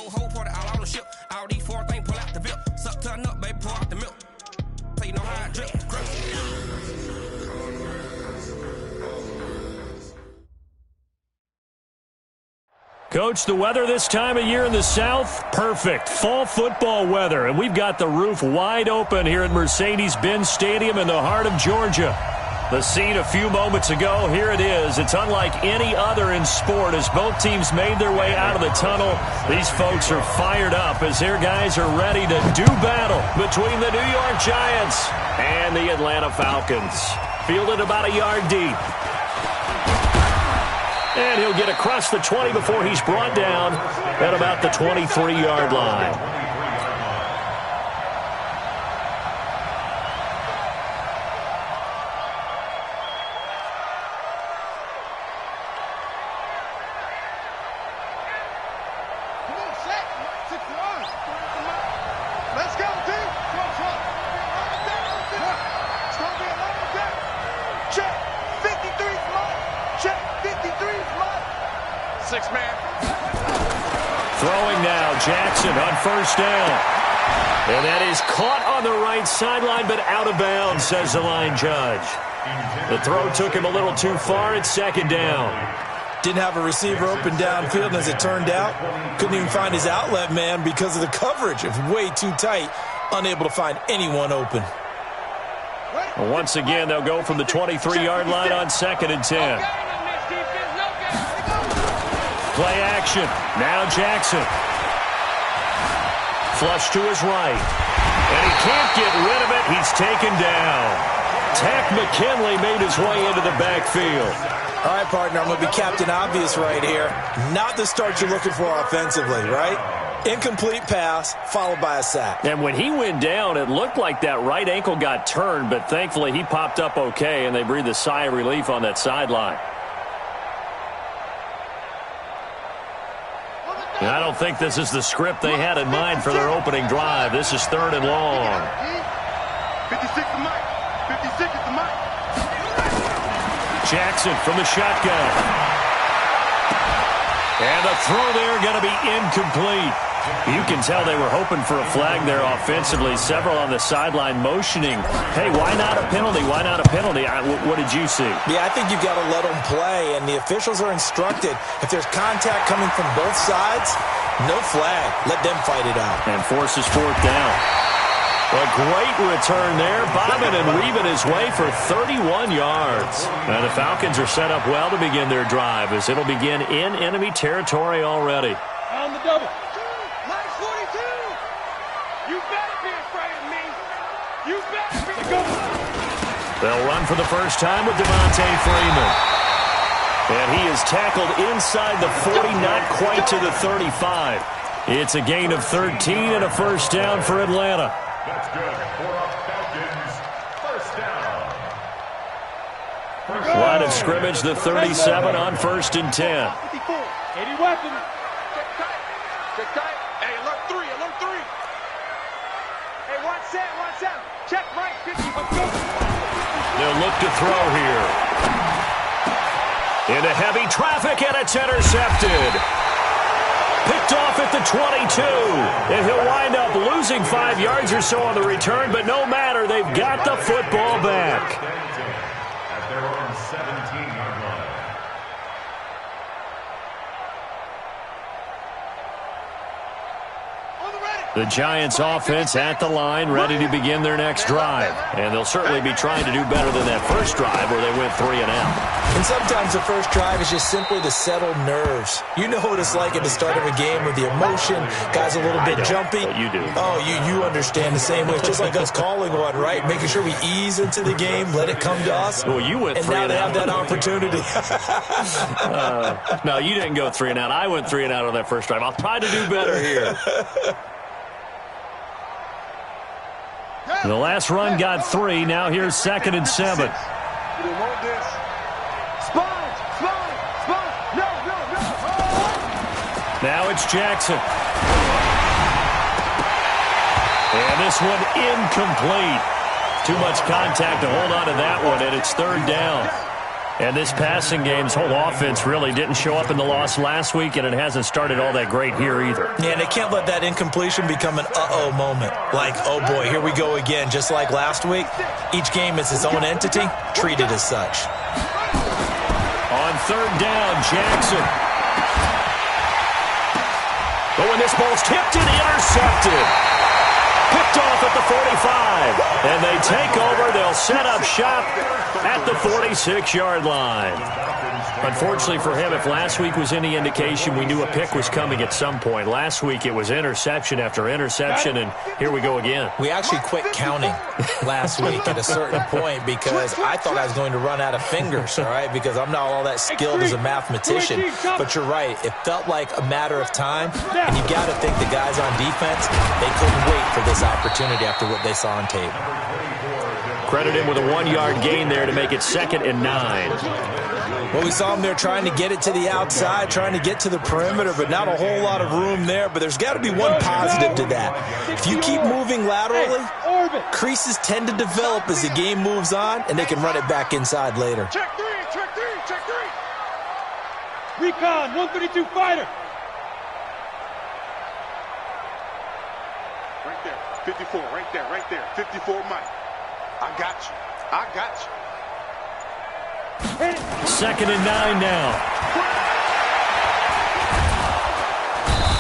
whole party all on the ship. All these four things pull out the VIP. Suck, turn up, baby, pour out the milk. So you know how I drip. Coach, the weather this time of year in the South, perfect. Fall football weather, and we've got the roof wide open here at Mercedes-Benz Stadium in the heart of Georgia. The scene a few moments ago, here it is. It's unlike any other in sport as both teams made their way out of the tunnel. These folks are fired up as their guys are ready to do battle between the New York Giants and the Atlanta Falcons. Fielded about a yard deep. And he'll get across the 20 before he's brought down at about the 23-yard line. Throwing now, Jackson on first down. And that is caught on the right sideline, but out of bounds, says the line judge. The throw took him a little too far. It's second down. Didn't have a receiver open downfield, and as it turned out, couldn't even find his outlet man because of the coverage. It was way too tight, unable to find anyone open. Well, once again, they'll go from the 23-yard line on 2nd and 10. Play action. Now Jackson. Flush to his right. And he can't get rid of it. He's taken down. Tack McKinley made his way into the backfield. All right, partner, I'm going to be Captain Obvious right here. Not the start you're looking for offensively, right? Incomplete pass, followed by a sack. And when he went down, it looked like that right ankle got turned, but thankfully he popped up okay, and they breathed a sigh of relief on that sideline. And I don't think this is the script they had in mind for their opening drive. This is 3rd and long. 56 to Mike. 56 is the Mike. Jackson from the shotgun. And the throw there going to be incomplete. You can tell they were hoping for a flag there offensively. Several on the sideline motioning, hey, why not a penalty? Why not a penalty? What did you see? Yeah, I think you've got to let them play, and the officials are instructed if there's contact coming from both sides, no flag. Let them fight it out. And forces 4th down. A great return there, bobbing and weaving his way for 31 yards. Now the Falcons are set up well to begin their drive as it'll begin in enemy territory already. On the double. Mike 42. You better be afraid of me. You better be. They'll run for the first time with Devontae Freeman. And he is tackled inside the 40, not quite to the 35. It's a gain of 13 and a first down for Atlanta. That's good for Falcons. First down. Line of scrimmage, the 37 on 1st and 10. 54. 80 weapons. Check tight. Check tight. Hey, alert 3. Alert 3. Hey, watch out. Check right. 50. Let's go. They'll look to throw here. Into heavy traffic, and it's intercepted. Picked off at the 22, and he'll wind up losing 5 yards or so on the return, but no matter, they've got the football back. At their own 17-yard line. The Giants offense at the line, ready to begin their next drive. And they'll certainly be trying to do better than that first drive where they went 3 and out. And sometimes the first drive is just simply to settle nerves. You know what it's like at the start of a game with the emotion, guys a little bit jumpy. But you do. Oh, you understand the same way. It's just like us calling one, right? Making sure we ease into the game, let it come to us. Well, you went 3 and out. And now they have that opportunity. No, you didn't go 3 and out. I went 3 and out on that first drive. I'll try to do better here. The last run got 3. Now here's 2nd and 7. Now it's Jackson. And this one incomplete. Too much contact to hold on to that one, and it's 3rd down. And this passing game's whole offense really didn't show up in the loss last week, and it hasn't started all that great here either. Yeah, and they can't let that incompletion become an uh-oh moment. Like, oh boy, here we go again. Just like last week, each game is its own entity, treated as such. On third down, Jackson. But when this ball's tipped and intercepted. Picked off at the 45. And they take over. They'll set up shop at the 46-yard line. Unfortunately for him, if last week was any indication, we knew a pick was coming at some point. Last week it was interception after interception, and here we go again. We actually quit counting last week at a certain point because I thought I was going to run out of fingers, all right, because I'm not all that skilled as a mathematician. But you're right. It felt like a matter of time, and you got to think the guys on defense, they couldn't wait for this opportunity after what they saw on tape. Credit him with a 1-yard gain there to make it 2nd and 9. Well, we saw him there trying to get it to the outside, trying to get to the perimeter, but not a whole lot of room there. But there's got to be one positive to that. If you keep moving laterally, creases tend to develop as the game moves on, and they can run it back inside later. Check three. Recon, 132 fighter. Right there, 54, right there, 54 Mike. I got you. 2nd and 9 now.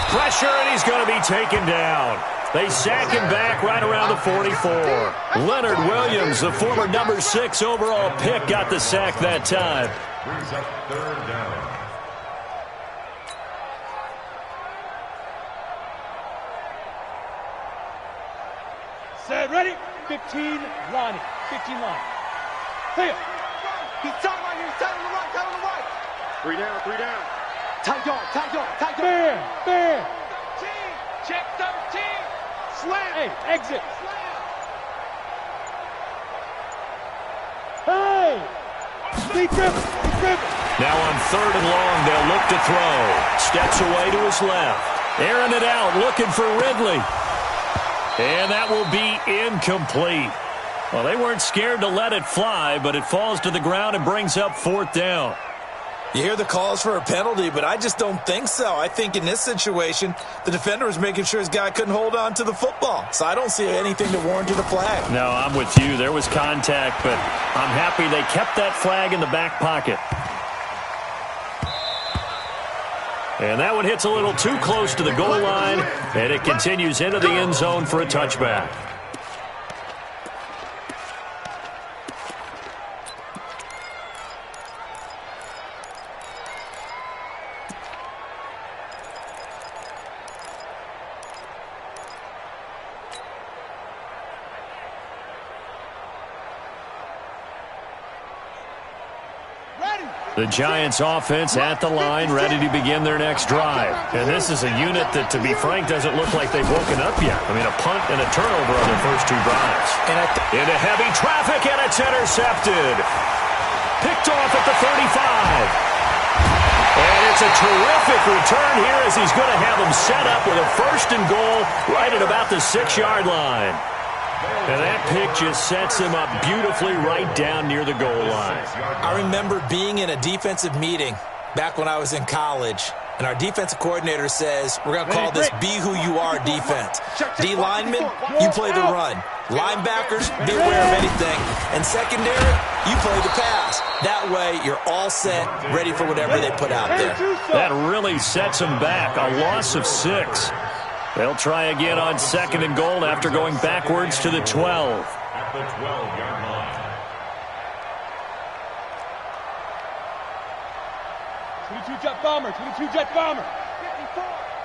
Pressure, and he's going to be taken down. They sack him back right around the 44. Leonard Williams, the former number 6 overall pick, got the sack that time. Brings up 3rd down. Set, ready? 15 line. Clear. He's tight right here. Tight on the right. 3 down. Tight dog. Bear. 13. Check 13. Slam. Hey, exit. Hey. Deep dribble. Now on 3rd and long, they'll look to throw. Steps away to his left. Airing it out, looking for Ridley. And that will be incomplete. Well, they weren't scared to let it fly, but it falls to the ground and brings up 4th down. You hear the calls for a penalty, but I just don't think so. I think in this situation, the defender was making sure his guy couldn't hold on to the football. So I don't see anything to warrant a flag. No, I'm with you. There was contact, but I'm happy they kept that flag in the back pocket. And that one hits a little too close to the goal line, and it continues into the end zone for a touchback. The Giants offense at the line, ready to begin their next drive. And this is a unit that, to be frank, doesn't look like they've woken up yet. I mean, a punt and a turnover on their first 2 drives. Into heavy traffic, and it's intercepted. Picked off at the 35. And it's a terrific return here as he's going to have them set up with a 1st and goal right at about the 6-yard line. And that pick just sets him up beautifully right down near the goal line. I remember being in a defensive meeting back when I was in college, and our defensive coordinator says, we're going to call this be who you are defense. D linemen, you play the run. Linebackers, be aware of anything. And secondary, you play the pass. That way, you're all set, ready for whatever they put out there. That really sets them back. A loss of 6. They'll try again on 2nd and goal after going backwards to the 12. At the 12-yard line. 22 jet bomber. 54.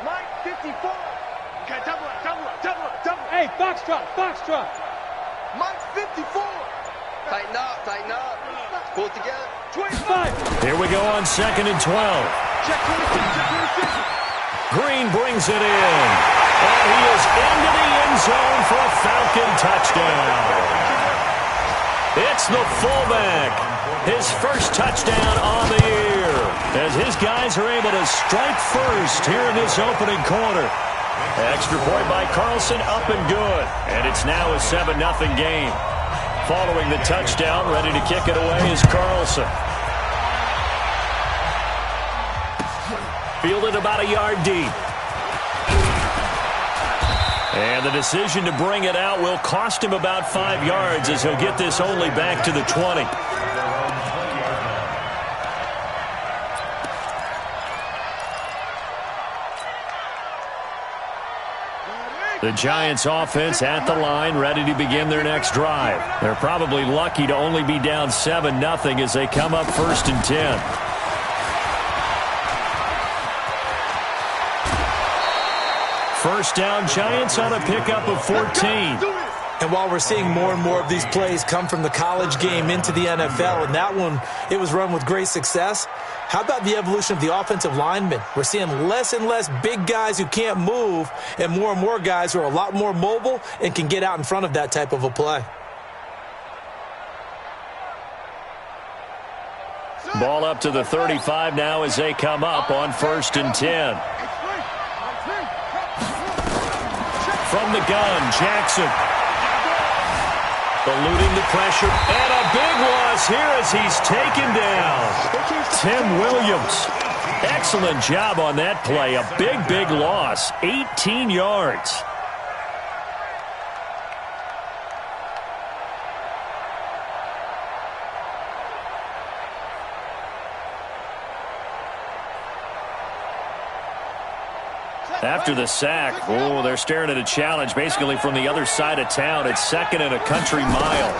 Mike, 54. Okay, double up. Hey, Foxtrot. Mike's 54. Tighten up. Pull it together. 25. Here we go on 2nd and 12. Check 26. Green brings it in. And he is into the end zone for a Falcon touchdown. It's the fullback. His first touchdown on the year. As his guys are able to strike first here in this opening quarter. Extra point by Carlson, up and good. And it's now a 7-0 game. Following the touchdown, ready to kick it away is Carlson. Fielded about a yard deep. And the decision to bring it out will cost him about 5 yards as he'll get this only back to the 20. The Giants offense at the line, ready to begin their next drive. They're probably lucky to only be down 7-0 as they come up 1st and 10. First down, Giants on a pickup of 14. And while we're seeing more and more of these plays come from the college game into the NFL, and that one, it was run with great success, how about the evolution of the offensive linemen? We're seeing less and less big guys who can't move and more guys who are a lot more mobile and can get out in front of that type of a play. Ball up to the 35 now as they come up on 1st and 10. From the gun, Jackson. Eluding the pressure, and a big loss here as he's taken down. Tim Williams. Excellent job on that play. A big loss. 18 yards. After the sack, they're staring at a challenge basically from the other side of town. It's 2nd and a country mile.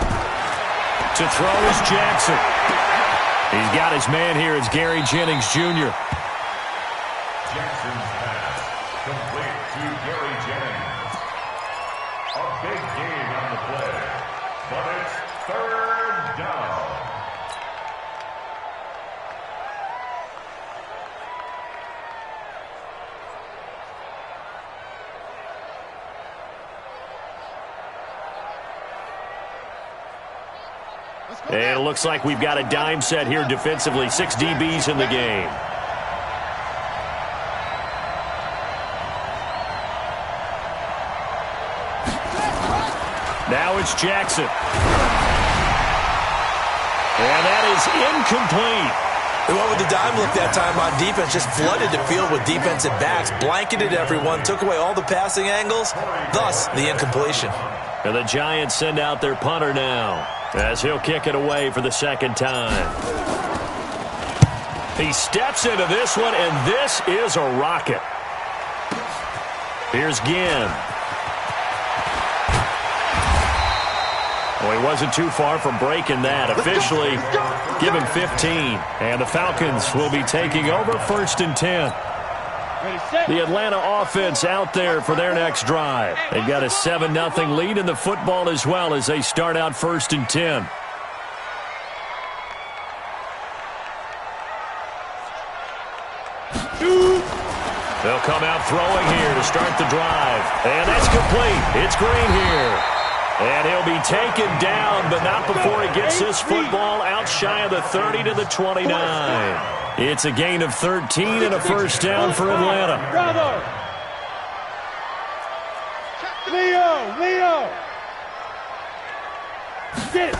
To throw is Jackson. He's got his man here. It's Gary Jennings, Jr. Jackson's pass complete to Gary Jennings. A big gain on the play, but it's 3rd down. And it looks like we've got a dime set here defensively. 6 DBs in the game. Now it's Jackson. And that is incomplete. They went with the dime look that time on defense, just flooded the field with defensive backs, blanketed everyone, took away all the passing angles, thus the incompletion. And the Giants send out their punter now, as he'll kick it away for the 2nd time. He steps into this one, and this is a rocket. Here's Ginn. Well, he wasn't too far from breaking that. Officially, give him 15. And the Falcons will be taking over 1st and 10. The Atlanta offense out there for their next drive. They've got a 7-0 lead in the football as well as they start out 1st and 10. They'll come out throwing here to start the drive. And that's complete. It's Green here. And he'll be taken down, but not before he gets this football out shy of the 30 to the 29. It's a gain of 13 and a 1st down for Atlanta. Bravo! Leo! Get it!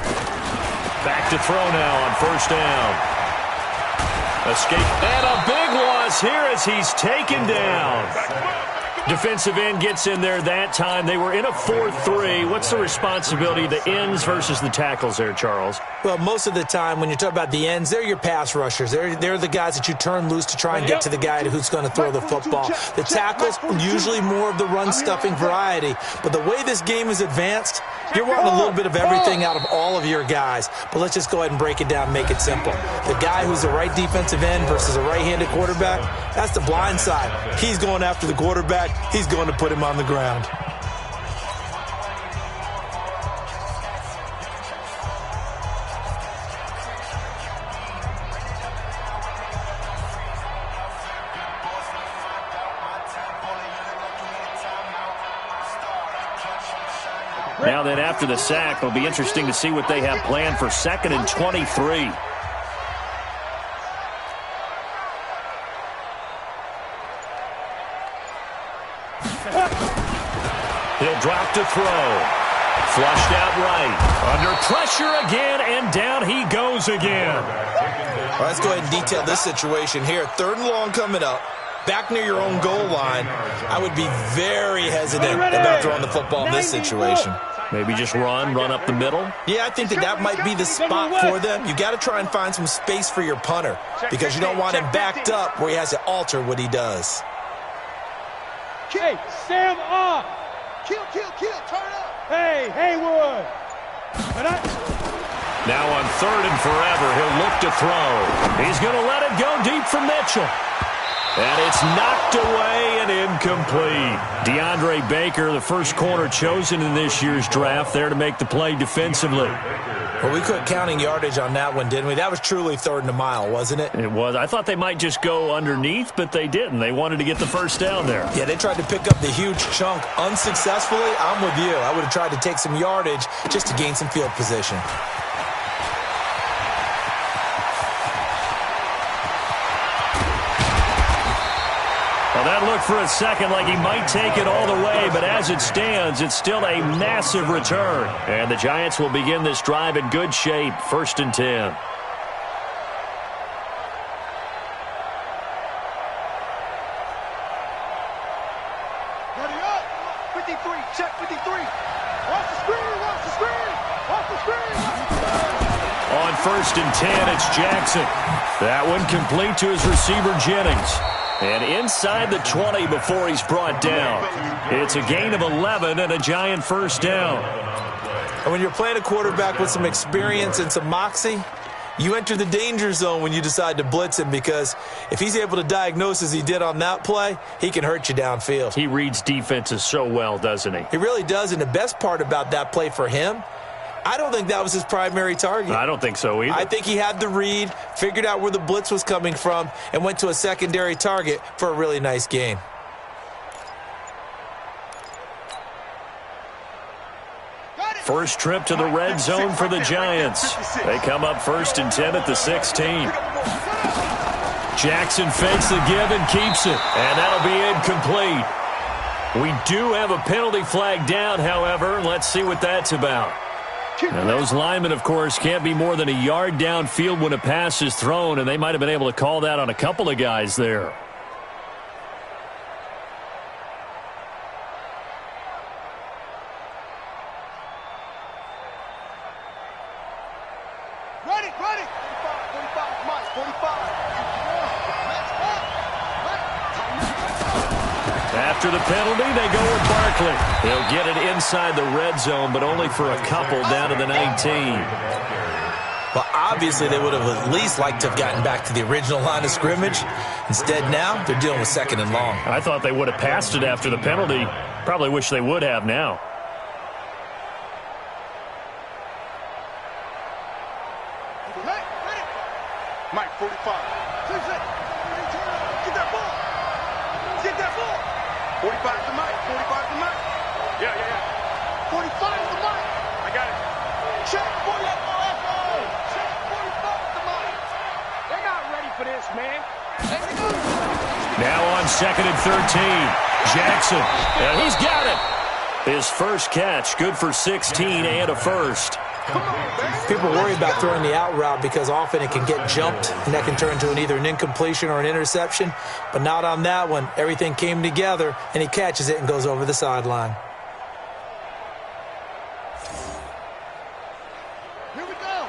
Back to throw now on 1st down. Escape, and a big loss here as he's taken down. Defensive end gets in there that time. They were in a 4-3. What's the responsibility of the ends versus the tackles there, Charles? Well, most of the time when you talk about the ends, they're your pass rushers. They're the guys that you turn loose to try and get to the guy who's going to throw the football. The tackles, usually more of the run-stuffing variety. But the way this game is advanced, you're wanting a little bit of everything out of all of your guys. But let's just go ahead and break it down and make it simple. The guy who's the right defensive end versus a right-handed quarterback, that's the blind side. He's going after the quarterback. He's going to put him on the ground. Now then, after the sack, it'll be interesting to see what they have planned for 2nd and 23. He'll drop to throw. Flushed out right. Under pressure again, and down he goes again. All right, let's go ahead and detail this situation here. 3rd and long coming up. back near your own goal line, I would be very hesitant about throwing the football in this situation. Maybe just run up the middle? Yeah, I think that might be the spot for them. You got to try and find some space for your punter because you don't want him backed up where he has to alter what he does. Hey, Sam up. Kill, turn up. Hey, Haywood. Now on 3rd and forever, he'll look to throw. He's going to let it go deep for Mitchell. And it's knocked away and incomplete. DeAndre Baker, the first corner chosen in this year's draft, there to make the play defensively. Well, we quit counting yardage on that one, didn't we? That was truly 3rd and a mile, wasn't it? It was. I thought they might just go underneath, but they didn't. They wanted to get the first down there. Yeah, they tried to pick up the huge chunk unsuccessfully. I'm with you. I would have tried to take some yardage just to gain some field position. Well, that looked for a second like he might take it all the way, but as it stands, it's still a massive return. And the Giants will begin this drive in good shape, 1st and 10. Ready up. 53, check 53. Watch the screen. On 1st and 10, it's Jackson. That one complete to his receiver, Jennings. And inside the 20 before he's brought down. It's a gain of 11 and a Giant first down. And when you're playing a quarterback with some experience and some moxie, you enter the danger zone when you decide to blitz him because if he's able to diagnose as he did on that play, he can hurt you downfield. He reads defenses so well, doesn't he? He really does, and the best part about that play for him, I don't think that was his primary target. I don't think so either. I think he had the read, figured out where the blitz was coming from, and went to a secondary target for a really nice gain. First trip to the red zone for the Giants. They come up 1st and 10 at the 16. Jackson fakes the give and keeps it, and that'll be incomplete. We do have a penalty flag down, however. Let's see what that's about. And those linemen, of course, can't be more than a yard downfield when a pass is thrown, and they might have been able to call that on a couple of guys there. Ready. 45, Mike, 45. After the penalty, they go with Barkley. He'll get it inside the red zone, but only for a couple down to the 19. Well, obviously, they would have at least liked to have gotten back to the original line of scrimmage. Instead, now, they're dealing with 2nd and long. I thought they would have passed it after the penalty. Probably wish they would have now. Mike, 45. Get that ball. 45 to Mike. Yeah. 45 to Mike. I got it. Check 45 to Mike. They're not ready for this, man. Now on 2nd and 13. Jackson. And he's got it. His first catch, good for 16 and a first. People worry about throwing the out route because often it can get jumped, and that can turn into either an incompletion or an interception. But not on that one. Everything came together, and he catches it and goes over the sideline. Here we go.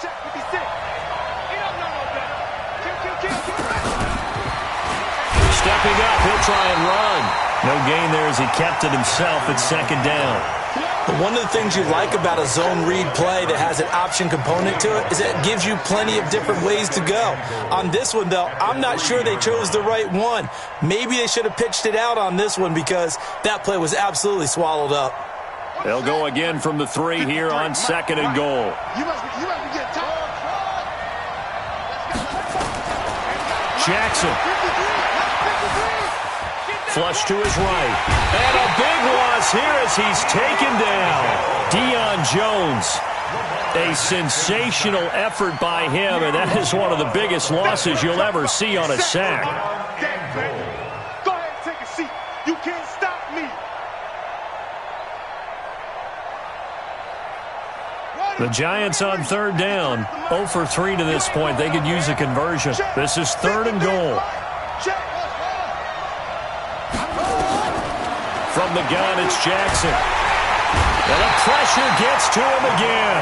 Check 56. He don't know no better. Kill. Stepping up, he'll try and run. No gain there as he kept it himself at 2nd down. But one of the things you like about a zone read play that has an option component to it is that it gives you plenty of different ways to go. On this one, though, I'm not sure they chose the right one. Maybe they should have pitched it out on this one because that play was absolutely swallowed up. They'll go again from the 3 here on 2nd and goal. You must be getting tired. Jackson. Flush to his right. And a big loss here as he's taken down. Deion Jones. A sensational effort by him, and that is one of the biggest losses you'll ever see on a sack. Go ahead and take a seat. You can't stop me. The Giants on 3rd down. 0 for 3 to this point. They could use a conversion. This is 3rd and goal. Check From the gun, it's Jackson. And the pressure gets to him again.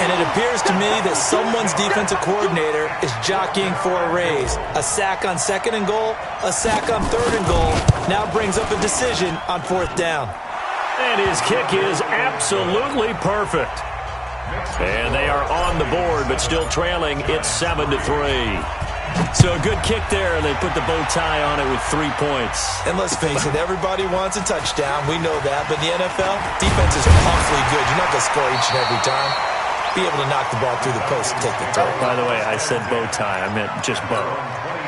And it appears to me that someone's defensive coordinator is jockeying for a raise. A sack on 2nd and goal, a sack on 3rd and goal, now brings up a decision on 4th down. And his kick is absolutely perfect. And they are on the board, but still trailing. It's 7-3. So a good kick there, and they put the bow tie on it with 3 points. And let's face it, everybody wants a touchdown. We know that. But in the NFL, defense is awfully good. You're not going to score each and every time. Be able to knock the ball through the post and take the throw. By the way, I said bow tie. I meant just bow.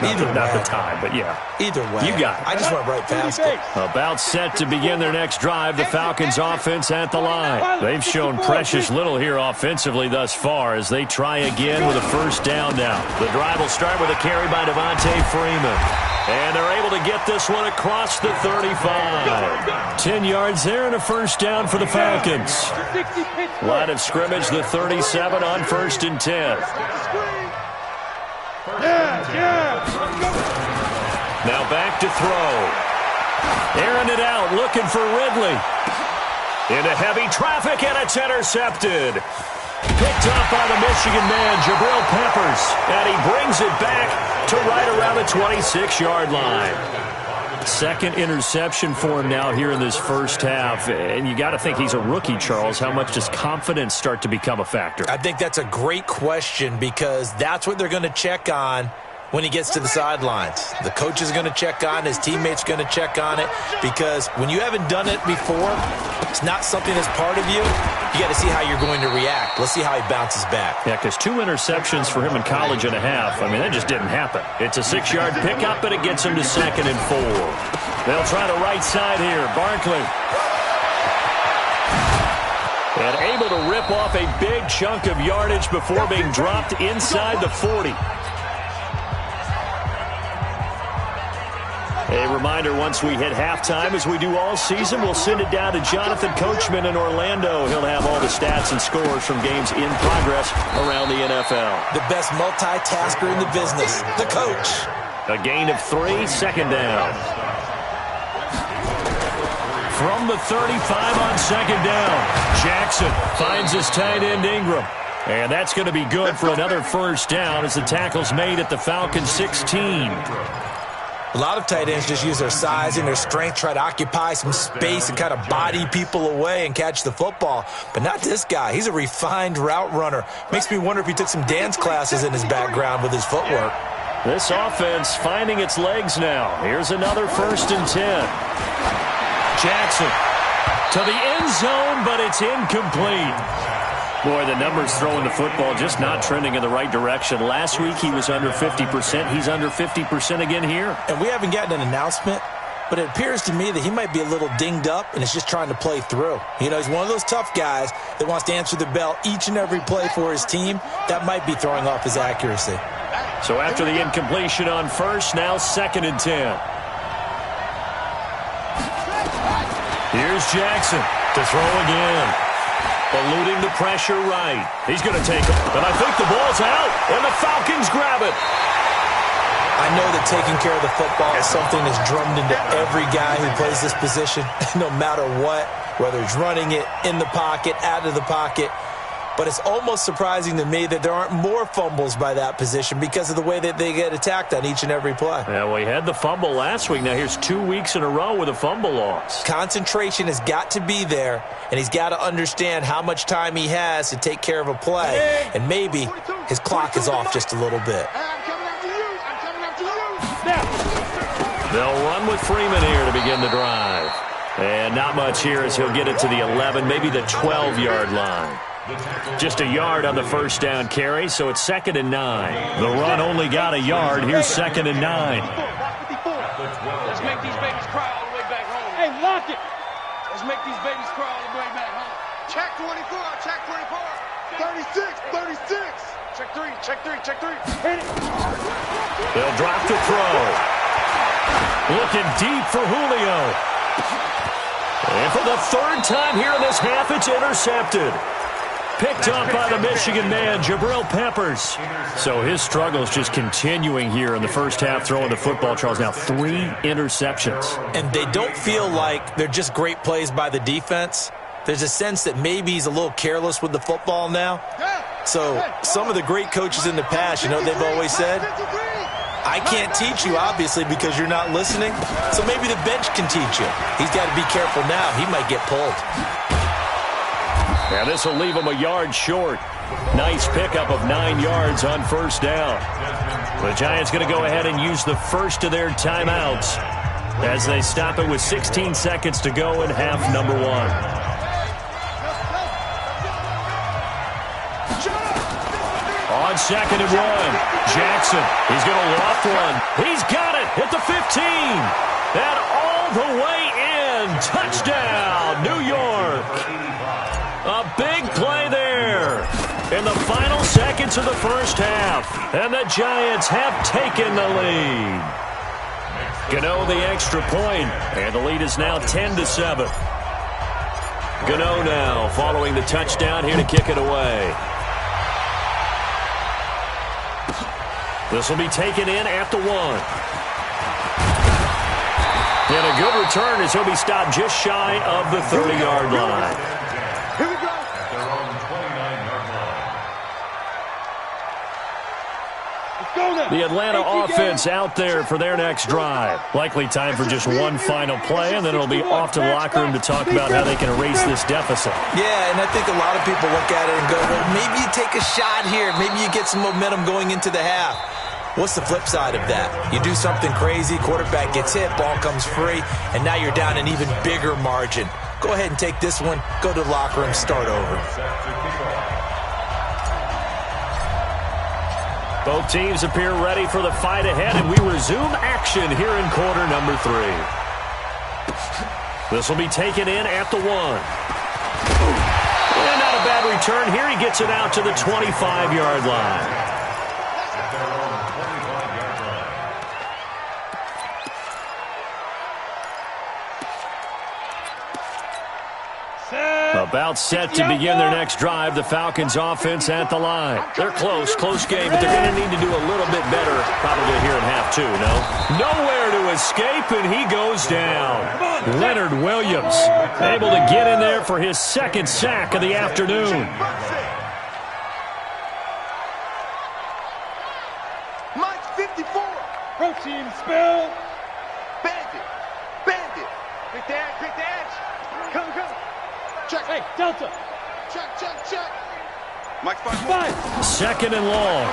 Not the tie, but yeah. Either way. You got it. I just went right past it. About set to begin their next drive, the Falcons offense at the line. They've shown precious little here offensively thus far as they try again with a 1st down now. The drive will start with a carry by Devontae Freeman. And they're able to get this one across the 35. 10 yards there and a 1st down for the Falcons. Line of scrimmage, the 37 on 1st and 10. Now back to throw. Airing it out, looking for Ridley. Into heavy traffic, and it's intercepted. Picked up by the Michigan man, Jabril Peppers. And he brings it back to right around the 26-yard line. 2nd interception for him now here in this 1st half. And you got to think he's a rookie, Charles. How much does confidence start to become a factor? I think that's a great question because that's what they're going to check on when he gets to the sidelines. The coach is going to check on, his teammates going to check on it, because when you haven't done it before, it's not something that's part of you. You got to see how you're going to react. Let's see how he bounces back. Yeah, because 2 interceptions for him in college and a half. I mean, that just didn't happen. It's a 6-yard pickup, and it gets him to 2nd and 4. They'll try the right side here. Barkley. And able to rip off a big chunk of yardage before being dropped inside the 40. A reminder, once we hit halftime, as we do all season, we'll send it down to Jonathan Coachman in Orlando. He'll have all the stats and scores from games in progress around the NFL. The best multitasker in the business, the coach. A gain of 3, 2nd down. From the 35 on 2nd down, Jackson finds his tight end Ingram. And that's going to be good for another 1st down as the tackle's made at the Falcons 16. A lot of tight ends just use their size and their strength, try to occupy some space and kind of body people away and catch the football. But not this guy. He's a refined route runner. Makes me wonder if he took some dance classes in his background with his footwork. This offense finding its legs now. Here's another 1st and 10. Jackson to the end zone, but it's incomplete. Boy, the numbers throwing the football just not trending in the right direction. Last week he was under 50%. He's under 50% again here. And we haven't gotten an announcement, but it appears to me that he might be a little dinged up and is just trying to play through. You know, he's one of those tough guys that wants to answer the bell each and every play for his team. That might be throwing off his accuracy. So after the incompletion on 1st, now 2nd and 10. Here's Jackson to throw again. Eluding the pressure right. He's going to take it. And I think the ball's out. And the Falcons grab it. I know that taking care of the football is something that's drummed into every guy who plays this position, no matter what, whether it's running it, in the pocket, out of the pocket. But it's almost surprising to me that there aren't more fumbles by that position because of the way that they get attacked on each and every play. Yeah, well, he had the fumble last week. Now here's 2 weeks in a row with a fumble loss. Concentration has got to be there, and he's got to understand how much time he has to take care of a play. And maybe his clock is off just a little bit. They'll run with Freeman here to begin the drive. And not much here as he'll get it to the 11, maybe the 12-yard line. Just a yard on the 1st down carry, so it's 2nd and 9. The run only got a yard. Here's 2nd and 9. Let's make these babies cry all the way back home. Hey, lock it. Let's make these babies cry all the way back home. Check 24, check 24. 36, 36. Check 3, check 3, check 3. Hit it. They'll drop to throw. Looking deep for Julio. And for the 3rd time here in this half, it's intercepted. picked up by the Michigan man, Jabril Peppers. So his struggle is just continuing here in the first half, throwing the football. Charles, now 3 interceptions. And they don't feel like they're just great plays by the defense. There's a sense that maybe he's a little careless with the football now. So some of the great coaches in the past, you know, they've always said, I can't teach you, obviously, because you're not listening. So maybe the bench can teach you. He's got to be careful now. He might get pulled. Yeah, this will leave him a yard short. Nice pickup of 9 yards on first down. The Giants going to go ahead and use the first of their timeouts as they stop it with 16 seconds to go in half number 1. On 2nd and 1, Jackson. He's going to loft one. He's got it at the 15. And all the way in. Touchdown, New York. A big play there in the final seconds of the first half. And the Giants have taken the lead. Gano the extra point, and the lead is now 10-7. Gano now following the touchdown here to kick it away. This will be taken in at the 1. And a good return as he'll be stopped just shy of the 30-yard line. Here we go. At their own 29-yard line. Let's go now. The Atlanta offense out there for their next drive. Likely time for just one final play, and then it'll be off to the locker room to talk about how they can erase this deficit. Yeah, and I think a lot of people look at it and go, well, maybe you take a shot here. Maybe you get some momentum going into the half. What's the flip side of that? You do something crazy, quarterback gets hit, ball comes free, and now you're down an even bigger margin. Go ahead and take this one, go to the locker room, start over. Both teams appear ready for the fight ahead, and we resume action here in quarter number 3. This will be taken in at the 1. And not a bad return here. He gets it out to the 25-yard line. About set to begin their next drive. The Falcons offense at the line. They're close game, but they're going to need to do a little bit better probably here in half 2, no? Nowhere to escape, and he goes down. Leonard Williams able to get in there for his 2nd sack of the afternoon. Mike's 54. Protein spill. Bandit. Quick the edge. Come. Check. Hey, Delta. Check. Mike's 5. 2nd and long.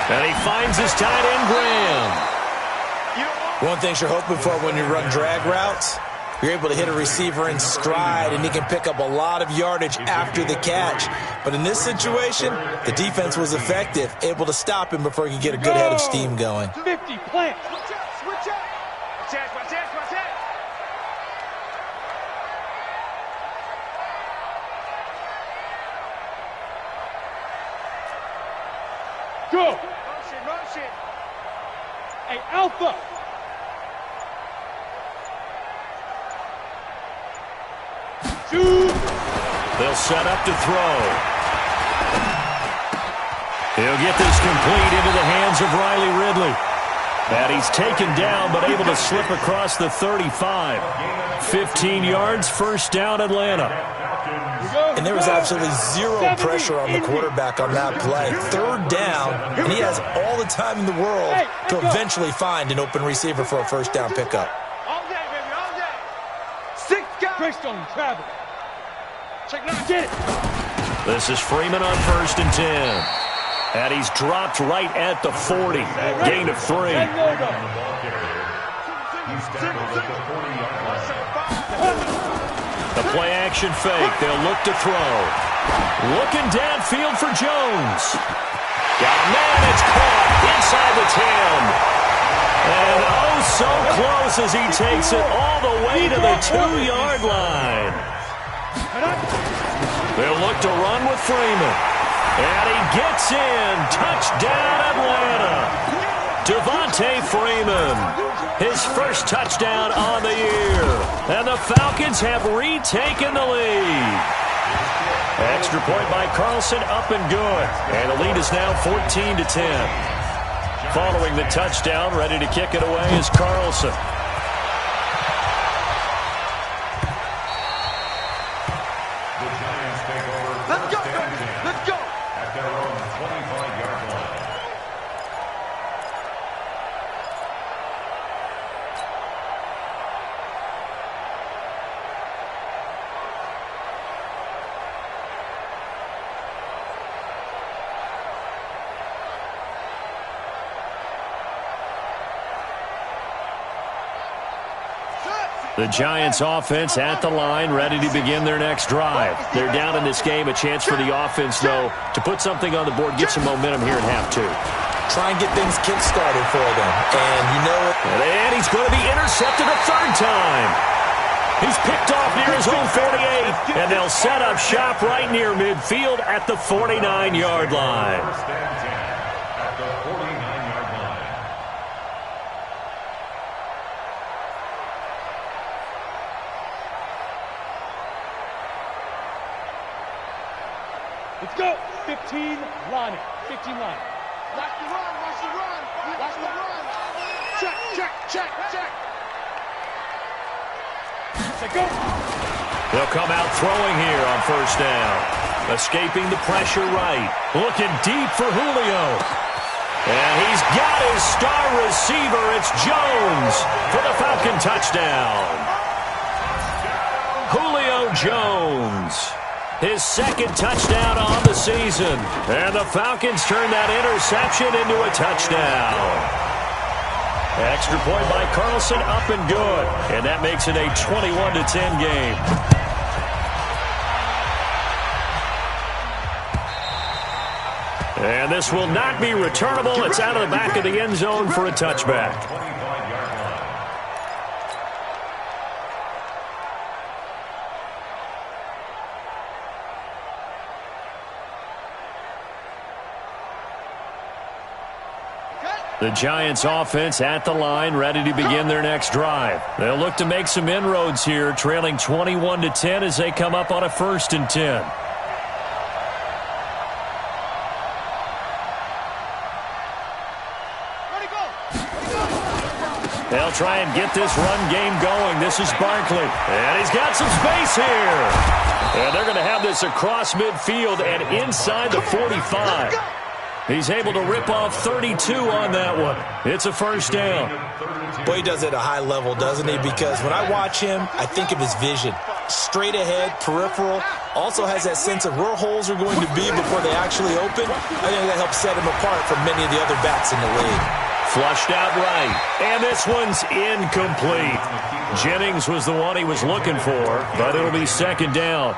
And he finds his tight end, Graham. One thing you're hoping for when you run drag routes, you're able to hit a receiver in stride, and he can pick up a lot of yardage after the catch. But in this situation, the defense was effective, able to stop him before he could get a good head of steam going. 50 plant. Switch out. Watch out. Go. Motion. Hey, Alpha. Shoot. They'll set up to throw. He'll get this complete into the hands of Riley Ridley. And he's taken down, but able to slip across the 35. 15 yards, first down, Atlanta. And there was absolutely zero pressure on the quarterback on that play. 3rd down, and he has all the time in the world to eventually find an open receiver for a first down pickup. All day, baby, all day. 6 guys. Greystone, travel. Check now, get it. This is Freeman on 1st and 10. And he's dropped right at the 40. Gain of 3. The play action fake. They'll look to throw. Looking downfield for Jones. Got a man. It's caught inside the 10. And oh, so close as he takes it all the way to the 2-yard line. They'll look to run with Freeman. And he gets in. Touchdown, Atlanta. Devontae Freeman, his first touchdown on the year. And the Falcons have retaken the lead. Extra point by Carlson, up and good. And the lead is now 14-10. Following the touchdown, ready to kick it away is Carlson. The Giants take over. Let's go, baby. Let's go. At their own 25-yard line. The Giants offense at the line, ready to begin their next drive. They're down in this game. A chance for the offense, though, to put something on the board, get some momentum here in half two. Try and get things kick-started for them. And you know it. And he's going to be intercepted a third time. He's picked off near his own 48, and they'll set up shop right near midfield at the 49-yard line. First and 10 at the 49-yard line. Let's go. 15 line. 15 line. Watch the run. Watch the run. Watch the run. Check, check, check, check. Let's go. They'll come out throwing here on first down. Escaping the pressure right. Looking deep for Julio. And he's got his star receiver. It's Jones for the Falcon touchdown. Julio Jones. His second touchdown on the season. And the Falcons turn that interception into a touchdown. Extra point by Carlson, up and good. And that makes it a 21-10 game. And this will not be returnable. It's out of the back of the end zone for a touchback. 25-yard line. The Giants offense at the line, ready to begin their next drive. They'll look to make some inroads here, trailing 21-10 as they come up on a 1st and 10. They'll try and get this run game going. This is Barkley, and he's got some space here. And they're going to have this across midfield and inside the 45. He's able to rip off 32 on that one. It's a first down. Boy, he does it at a high level, doesn't he? Because when I watch him, I think of his vision. Straight ahead, peripheral. Also has that sense of where holes are going to be before they actually open. I think that helps set him apart from many of the other backs in the league. Flushed out right. And this one's incomplete. Jennings was the one he was looking for, but it'll be second down.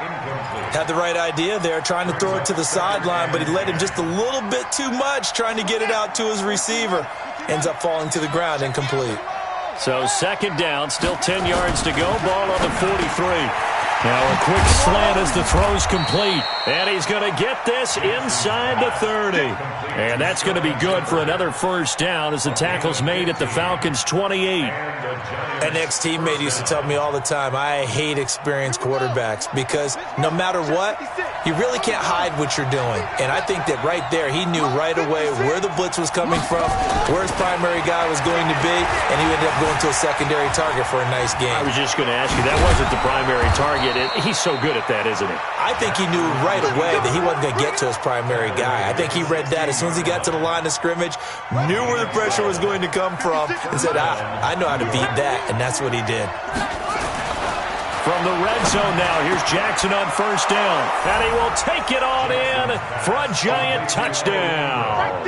Had the right idea there, trying to throw it to the sideline, but he let him just a little bit too much, trying to get it out to his receiver. Ends up falling to the ground, incomplete. So second down, still 10 yards to go. Ball on the 43. Now a quick slant as the throw's complete. And he's going to get this inside the 30. And that's going to be good for another first down as the tackle's made at the Falcons' 28. An ex-teammate used to tell me all the time, I hate experienced quarterbacks because no matter what, you really can't hide what you're doing. And I think that right there, he knew right away where the blitz was coming from, where his primary guy was going to be, and he ended up going to a secondary target for a nice game. I was just going to ask you, that wasn't the primary target. He's so good at that, isn't he? I think he knew right away that he wasn't going to get to his primary guy. I think he read that as soon as he got to the line of scrimmage, knew where the pressure was going to come from, and said, I know how to beat that, and that's what he did. From the red zone now, here's Jackson on first down, and he will take it on in for a giant touchdown.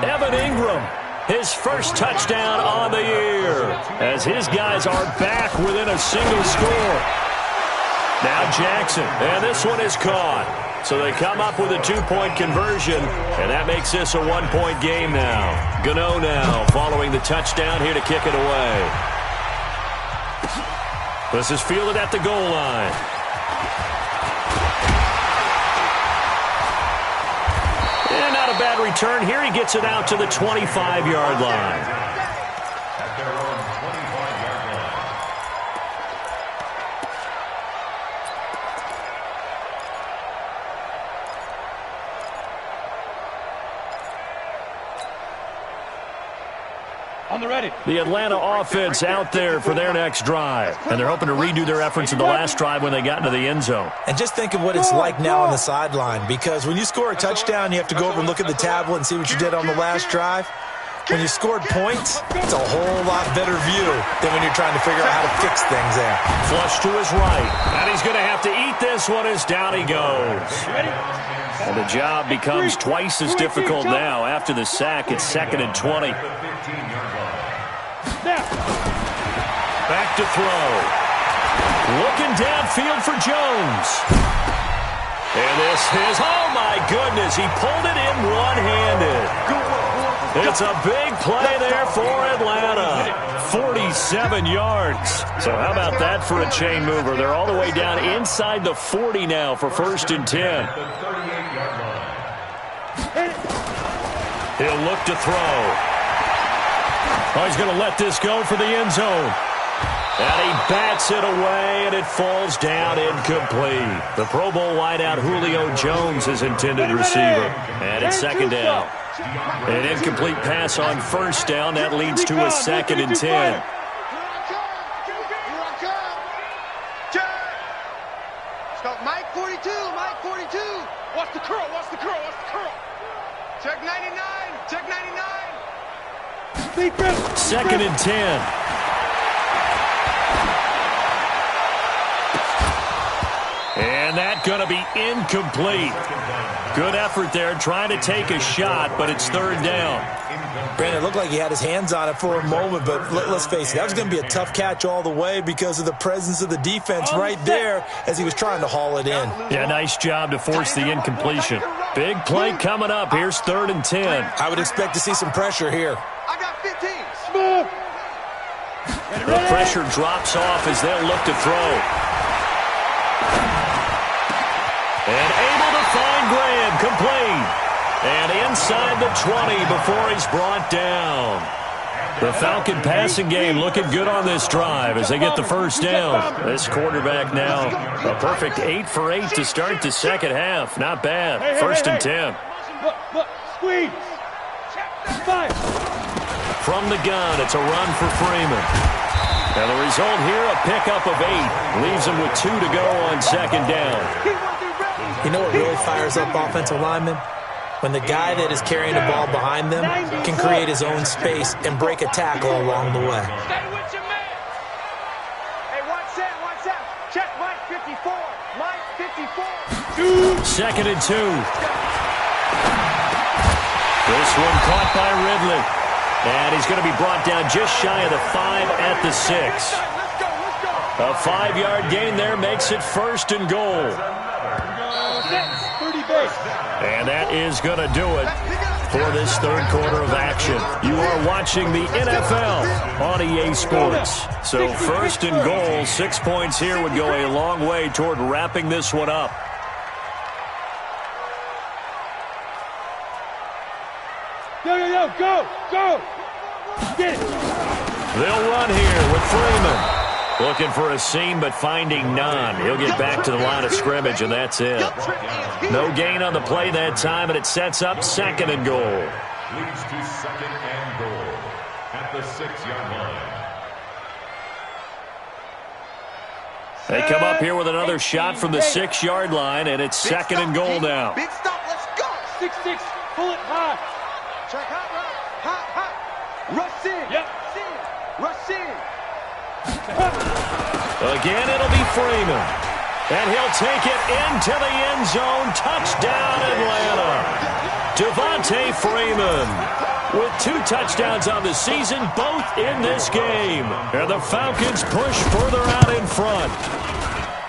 Evan Ingram, his first touchdown on the year, as his guys are back within a single score. Now Jackson, and this one is caught. So they come up with a two-point conversion, and that makes this a one-point game now. Gano now following the touchdown here to kick it away. This is fielded at the goal line. And not a bad return here. He gets it out to the 25-yard line. At their own 25-yard line. On the ready. The Atlanta offense out there for their next drive. And they're hoping to redo their efforts in the last drive when they got into the end zone. And just think of what it's like now on the sideline, because when you score a touchdown, you have to go over and look at the tablet and see what you did on the last drive. When you scored points, it's a whole lot better view than when you're trying to figure out how to fix things there. Flush to his right. And he's going to have to eat this one as down he goes. And the job becomes twice as difficult now. After the sack, it's 2nd and 20. Back to throw. Looking downfield for Jones. And this is, oh my goodness, he pulled it in one-handed. It's a big play there for Atlanta. 47 yards. So how about that for a chain mover? They're all the way down inside the 40 now for 1st and 10. He'll look to throw. Oh, he's going to let this go for the end zone. And he bats it away, and it falls down incomplete. The Pro Bowl wideout Julio Jones is intended receiver. And it's 2nd down. An incomplete pass on 1st down. That leads to a 2nd and 10. Mike 42, Mike 42. What's the curl? What's the curl? What's the curl? Check 99. Check 99. 2nd and 10. And that's going to be incomplete. Good effort there, trying to take a shot, but it's 3rd down. Brandon, it looked like he had his hands on it for a moment, but let's face it, that was going to be a tough catch all the way because of the presence of the defense right there as he was trying to haul it in. Yeah, nice job to force the incompletion. Big play coming up. Here's 3rd and 10. I would expect to see some pressure here. I got 15. Smooth. The pressure drops off as they'll look to throw. And able to find Graham, complete. And inside the 20 before he's brought down. The Falcon passing game looking good on this drive as they get the 1st down. This quarterback now a perfect 8 for 8 to start the second half. Not bad. 1st and 10. Look, squeeze. Fire. From the gun, it's a run for Freeman. And the result here, a pickup of 8. Leaves him with 2 to go on 2nd down. You know what really fires up offensive linemen? When the guy that is carrying the ball behind them can create his own space and break a tackle along the way. Stay with your man. Hey, watch that. Check Mike 54. Mike 54. 2nd and 2. This one caught by Ridley. And he's going to be brought down just shy of the 5 at the 6. A 5-yard gain there makes it 1st and goal. And that is going to do it for this 3rd quarter of action. You are watching the NFL on EA Sports. So 1st and goal, 6 points here would go a long way toward wrapping this one up. Go. Get it. They'll run here with Freeman. Looking for a seam, but finding none. He'll get back to the line of scrimmage, and that's it. No gain on the play that time, and it sets up 2nd and goal. Leads to 2nd and goal at the 6-yard line. They come up here with another shot from the 6-yard line, and it's 2nd and goal now. Big stop, let's go. 6-6, pull it high. Check hot. Rush in. Yep. Rush in. Again, it'll be Freeman. And he'll take it into the end zone. Touchdown, Atlanta. Devontae Freeman with 2 touchdowns on the season, both in this game. And the Falcons push further out in front.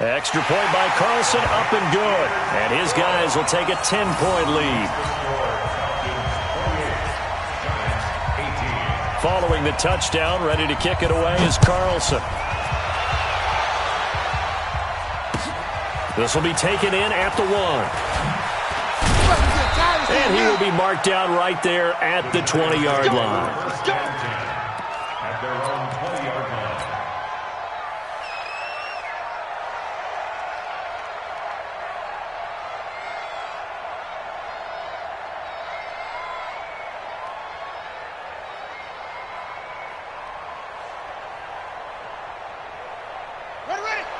Extra point by Carlson, up and good. And his guys will take a 10-point lead. Following the touchdown, ready to kick it away is Carlson. This will be taken in at the 1. And he will be marked down right there at the 20-yard line. At their own 20-yard line.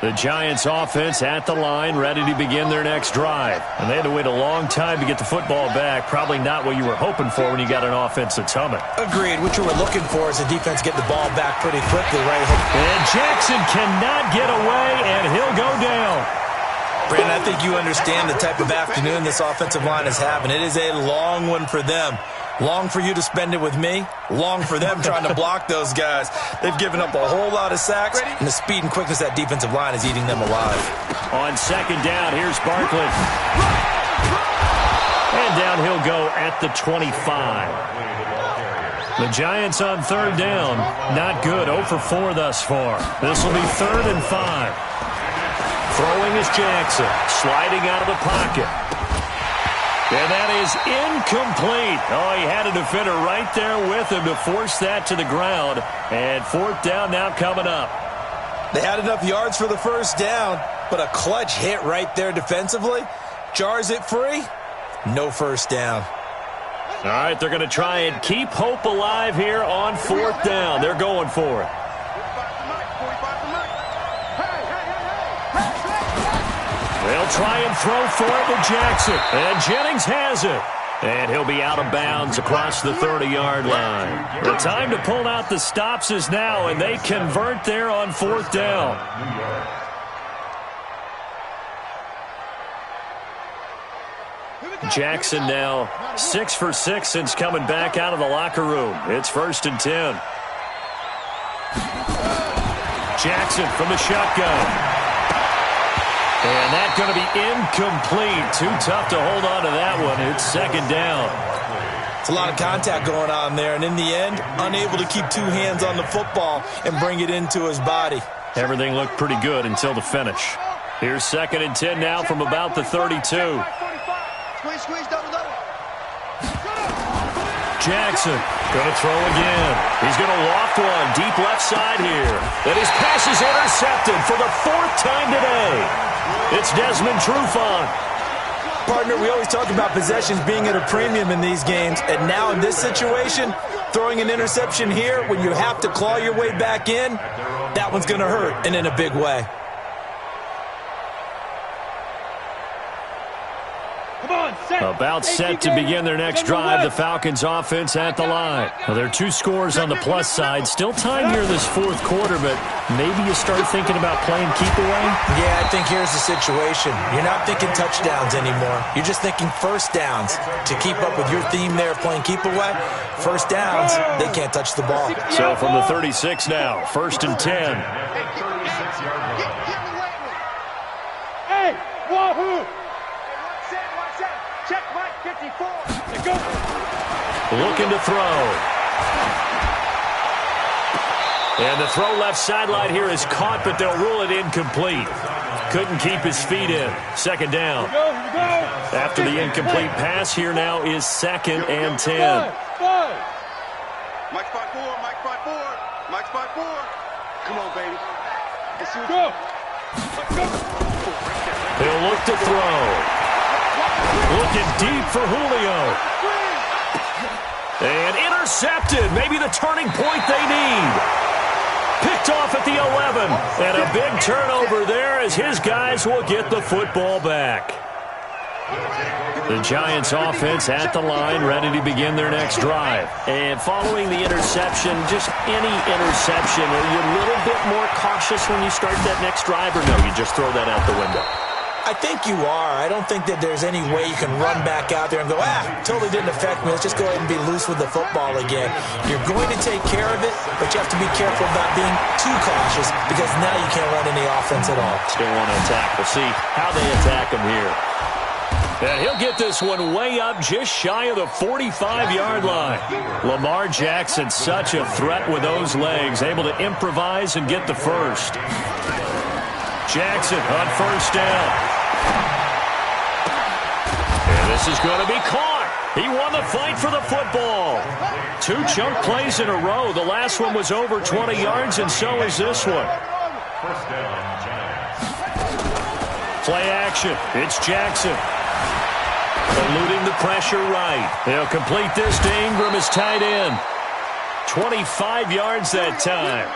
The Giants offense at the line, ready to begin their next drive. And they had to wait a long time to get the football back. Probably not what you were hoping for when you got an offense that's humming. Agreed. What you were looking for is the defense get the ball back pretty quickly, right? And Jackson cannot get away, and he'll go down. Brandon, I think you understand the type of afternoon this offensive line is having. It is a long one for them. Long for you to spend it with me. Long for them trying to block those guys. They've given up a whole lot of sacks, and the speed and quickness of that defensive line is eating them alive. On second down, here's Barkley. And down he'll go at the 25. The Giants on third down. Not good. 0 for 4 thus far. This will be 3rd and 5. Throwing is Jackson. Sliding out of the pocket. And that is incomplete. Oh, he had a defender right there with him to force that to the ground. And 4th down now coming up. They had enough yards for the first down, but a clutch hit right there defensively. Jars it free. No first down. All right, they're going to try and keep hope alive here on 4th down. They're going for it. They'll try and throw for it to Jackson. And Jennings has it. And he'll be out of bounds across the 30-yard line. The time to pull out the stops is now, and they convert there on 4th down. Jackson now 6 for 6 since coming back out of the locker room. It's 1st and 10. Jackson from the shotgun. And that's going to be incomplete. Too tough to hold on to that one. It's 2nd down. It's a lot of contact going on there, and in the end, unable to keep 2 hands on the football and bring it into his body. Everything looked pretty good until the finish. Here's 2nd and 10 now from about the 32. Jackson going to throw again. He's going to loft one deep left side here. And his pass is intercepted for the 4th time today. It's Desmond Trufant. Partner, we always talk about possessions being at a premium in these games, and now in this situation, throwing an interception here when you have to claw your way back in, that one's going to hurt, and in a big way. About set to begin their next drive, the Falcons offense at the line. Well, there are 2 scores on the plus side. Still time here this 4th quarter, but maybe you start thinking about playing keep away? Yeah, I think here's the situation. You're not thinking touchdowns anymore. You're just thinking first downs. To keep up with your theme there, playing keep away, first downs, they can't touch the ball. So from the 36 now, 1st and 10. Hey, wahoo! Check Mike 54. Go. Looking to throw. And the throw left sideline here is caught, but they'll rule it incomplete. Couldn't keep his feet in. 2nd down. Here we go. After the incomplete pass, here now is 2nd and 10. Mike spot 4. Mike spot 4. Mike spot 4. Come on, baby. Let's see what go. He'll look to throw. Looking deep for Julio. And intercepted. Maybe the turning point they need. Picked off at the 11. And a big turnover there as his guys will get the football back. The Giants offense at the line, ready to begin their next drive. And following the interception, just any interception, are you a little bit more cautious when you start that next drive, or no, you just throw that out the window? I think you are. I don't think that there's any way you can run back out there and go, totally didn't affect me. Let's just go ahead and be loose with the football again. You're going to take care of it, but you have to be careful about being too cautious because now you can't run any offense at all. Still want to attack. We'll see how they attack him here. And he'll get this one way up just shy of the 45-yard line. Lamar Jackson, such a threat with those legs, able to improvise and get the first. Jackson on 1st down. And this is going to be caught. He won the fight for the football. 2 chunk plays in a row. The last one was over 20 yards, and so is this one. Play action. It's Jackson. Eluding the pressure right. They'll complete this to Ingram as tight end. 25 yards that time.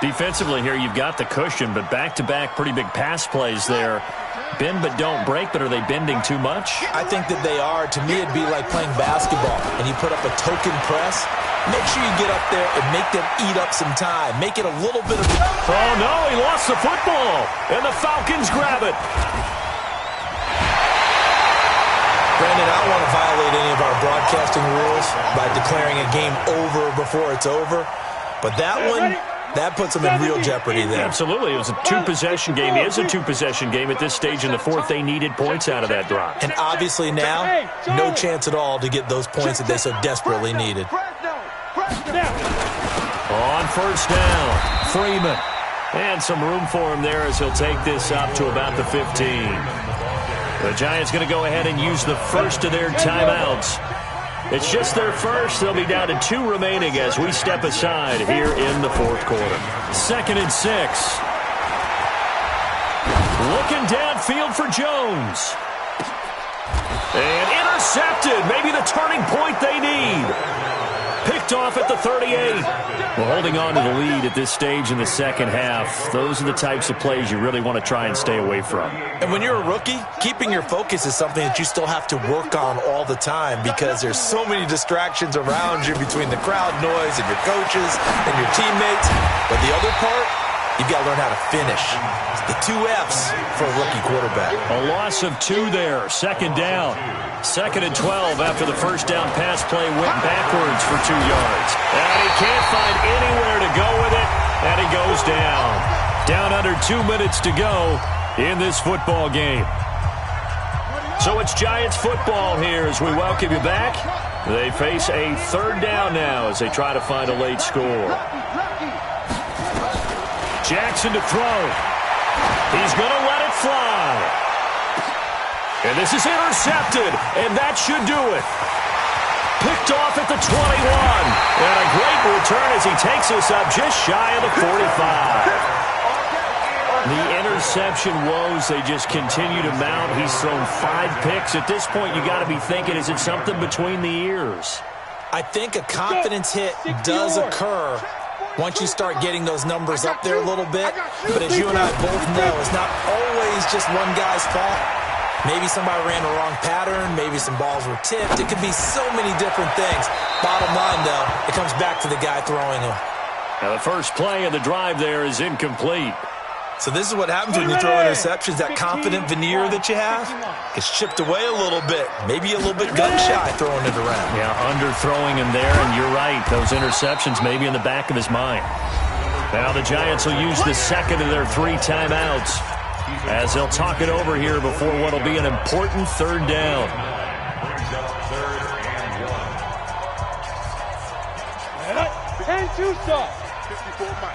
Defensively here, you've got the cushion, but back-to-back pretty big pass plays there. Bend but don't break, but are they bending too much? I think that they are. To me, it'd be like playing basketball, and you put up a token press. Make sure you get up there and make them eat up some time. Make it a little bit of... Oh, no, he lost the football, and the Falcons grab it. Brandon, I don't want to violate any of our broadcasting rules by declaring a game over before it's over, but that one... that puts them in real jeopardy there. Absolutely. It was a two-possession game. It is a two-possession game at this stage in the fourth. They needed points out of that drive. And obviously now, no chance at all to get those points that they so desperately needed. On first down, Freeman. And some room for him there as he'll take this up to about the 15. The Giants going to go ahead and use the first of their timeouts. It's just their first. They'll be down to 2 remaining as we step aside here in the fourth quarter. 2nd and 6. Looking downfield for Jones. And intercepted. Maybe the turning point they need. Picked off at the 38. Well, holding on to the lead at this stage in the second half. Those are the types of plays you really want to try and stay away from. And when you're a rookie, keeping your focus is something that you still have to work on all the time because there's so many distractions around you between the crowd noise and your coaches and your teammates. But the other part, you've got to learn how to finish. It's the 2 F's for a rookie quarterback. A loss of 2 there. 2nd down. 2nd and 12 after the first down pass play went backwards for 2 yards. And he can't find anywhere to go with it, and he goes down. Down under 2 minutes to go in this football game. So it's Giants football here as we welcome you back. They face a 3rd down now as they try to find a late score. Jackson to throw. He's going to let it fly. And this is intercepted, and that should do it. Picked off at the 21. And a great return as he takes us up just shy of the 45. The interception woes, they just continue to mount. He's thrown 5 picks. At this point, you got to be thinking, is it something between the ears? I think a confidence hit does occur once you start getting those numbers up there a little bit. But as you and I both know, it's not always just one guy's fault. Maybe somebody ran the wrong pattern. Maybe some balls were tipped. It could be so many different things. Bottom line, though, it comes back to the guy throwing them. Now, the first play of the drive there is incomplete. So this is what happens when you throw interceptions. That confident veneer that you have gets chipped away a little bit. Maybe a little bit gun-shy throwing it around. Yeah, underthrowing him there, and you're right. Those interceptions may be in the back of his mind. Now the Giants will use the second of their 3 timeouts as they'll talk it over here before what will be an important 3rd down. And 2 stop. 54 Mike.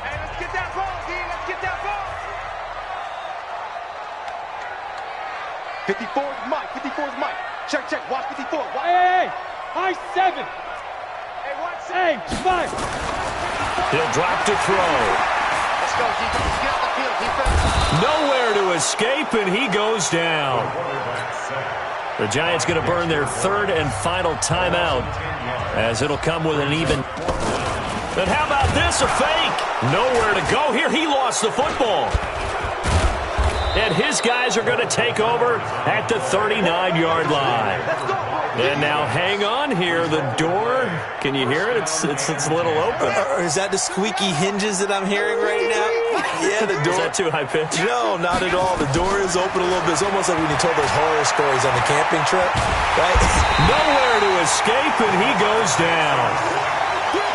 Hey, let's get that ball, D. Let's get that ball. 54 is Mike. 54 is Mike. Check, check. Watch 54. Watch. Hey, I 7. Hey, watch 7. 5. He'll drop to throw. Let's go, defense. Get off the field, defense. Nowhere to escape, and he goes down. The Giants going to burn their 3rd and final timeout as it'll come with an even. And how about this, a fake? Nowhere to go here. He lost the football. And his guys are going to take over at the 39-yard line. And now hang on here. The door, can you hear it? It's a little open. Or is that the squeaky hinges that I'm hearing right now? Yeah, the door. Is that too high pitch? No, not at all. The door is open a little bit. It's almost like when you told those horror stories on the camping trip, right? Nowhere to escape, and he goes down.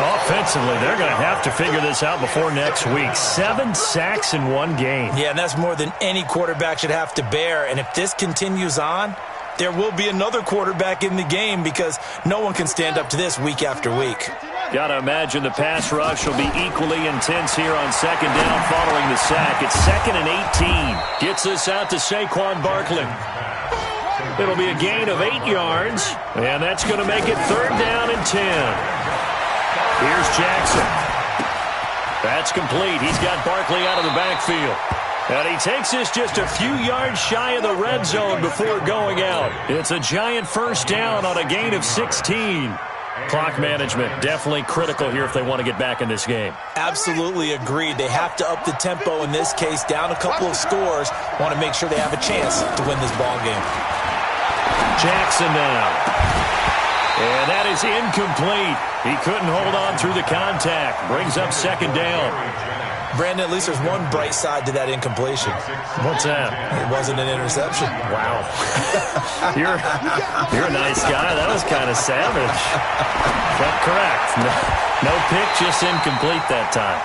Offensively, they're going to have to figure this out before next week. 7 sacks in 1 game. Yeah, and that's more than any quarterback should have to bear. And if this continues on, there will be another quarterback in the game because no one can stand up to this week after week. Got to imagine the pass rush will be equally intense here on 2nd down following the sack. It's 2nd and 18. Gets this out to Saquon Barkley. It'll be a gain of 8 yards, and that's going to make it 3rd down and 10. Here's Jackson. That's complete. He's got Barkley out of the backfield. And he takes this just a few yards shy of the red zone before going out. It's a Giant first down on a gain of 16. Clock management, definitely critical here if they want to get back in this game. Absolutely agreed. They have to up the tempo in this case, down a couple of scores. Want to make sure they have a chance to win this ball game. Jackson now. And that is incomplete. He couldn't hold on through the contact. Brings up second down. Brandon, at least there's one bright side to that incompletion. What's that? It wasn't an interception. Wow. You're a nice guy. That was kind of savage. But correct. No pick, just incomplete that time.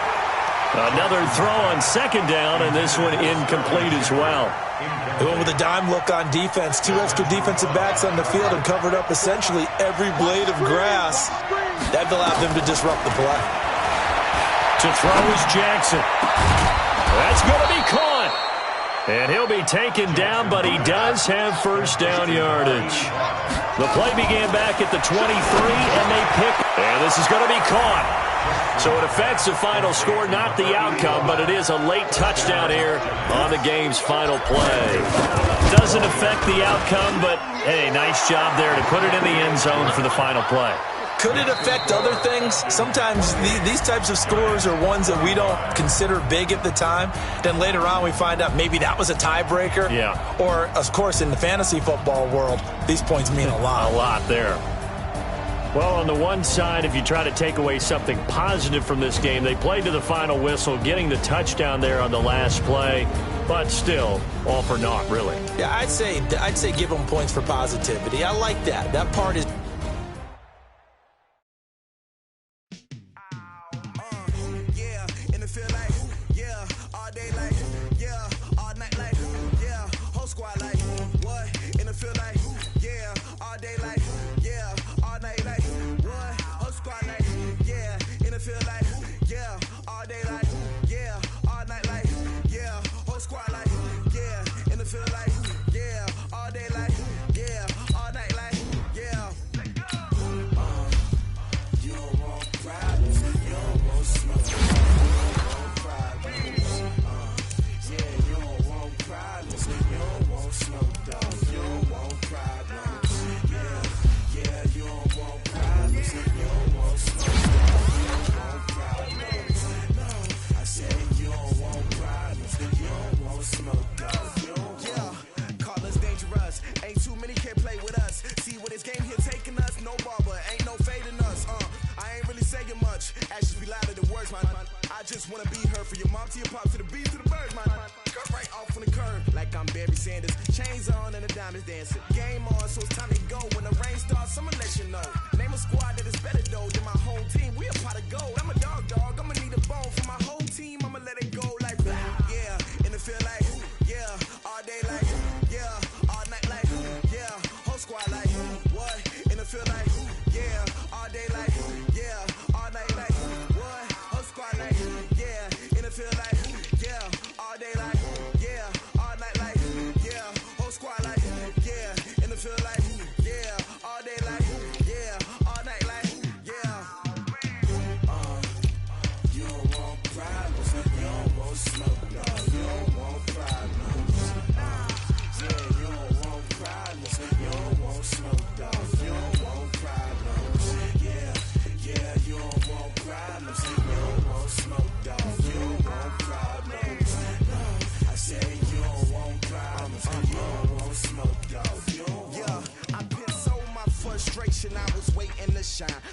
Another throw on second down, and this one incomplete as well. They went with a dime look on defense. 2 extra defensive backs on the field and covered up essentially every blade of grass. That allowed them to disrupt the play. To throw is Jackson. That's going to be caught. And he'll be taken down, but he does have first down yardage. The play began back at the 23, and they pick. And this is going to be caught. So it affects the final score, not the outcome, but it is a late touchdown here on the game's final play. Doesn't affect the outcome, but, hey, nice job there to put it in the end zone for the final play. Could it affect other things? Sometimes these types of scores are ones that we don't consider big at the time. Then later on we find out maybe that was a tiebreaker. Yeah. Or, of course, in the fantasy football world, these points mean a lot. A lot there. Well, on the one side, if you try to take away something positive from this game, they played to the final whistle, getting the touchdown there on the last play. But still, all for naught, really. Yeah, I'd say give them points for positivity. I like that. That part is...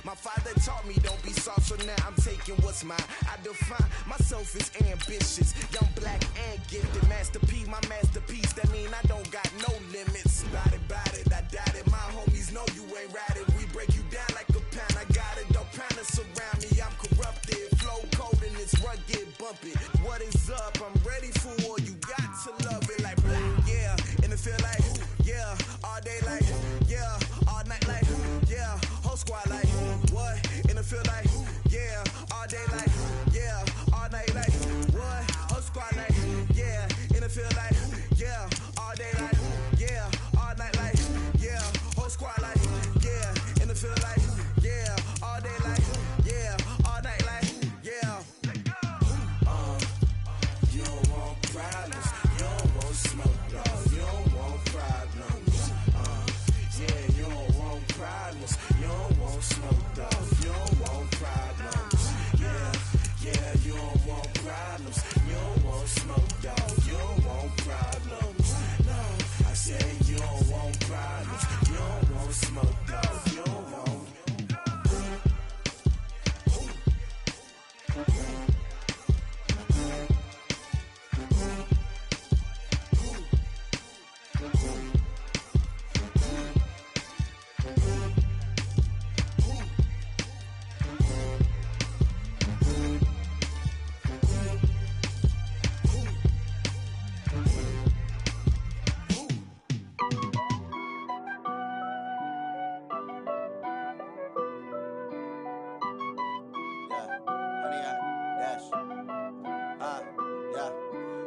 My father taught me don't be soft, so now I'm taking what's mine. I define myself as ambitious, young, black, and gifted. Masterpiece, my masterpiece. That mean I don't got no limits. Bout it, I doubt it. My homies know you ain't right it. We break you down like a pound. I got it, don't pound to surround me. I'm corrupted, flow cold and it's rugged, bump it. What is up? I'm ready for war. You got to love it like black, yeah. And it feel like, yeah, all day like, yeah, all night like, yeah, whole squad like, what? And it feel like, yeah, all day like, yeah, all night like, what? Whole squad like, yeah, and it feel like, yeah, all day like, yeah, all night like, yeah, whole squad like, yeah, and it feel like, yeah, all day like, yeah, all night like, yeah. You don't want problems, you don't want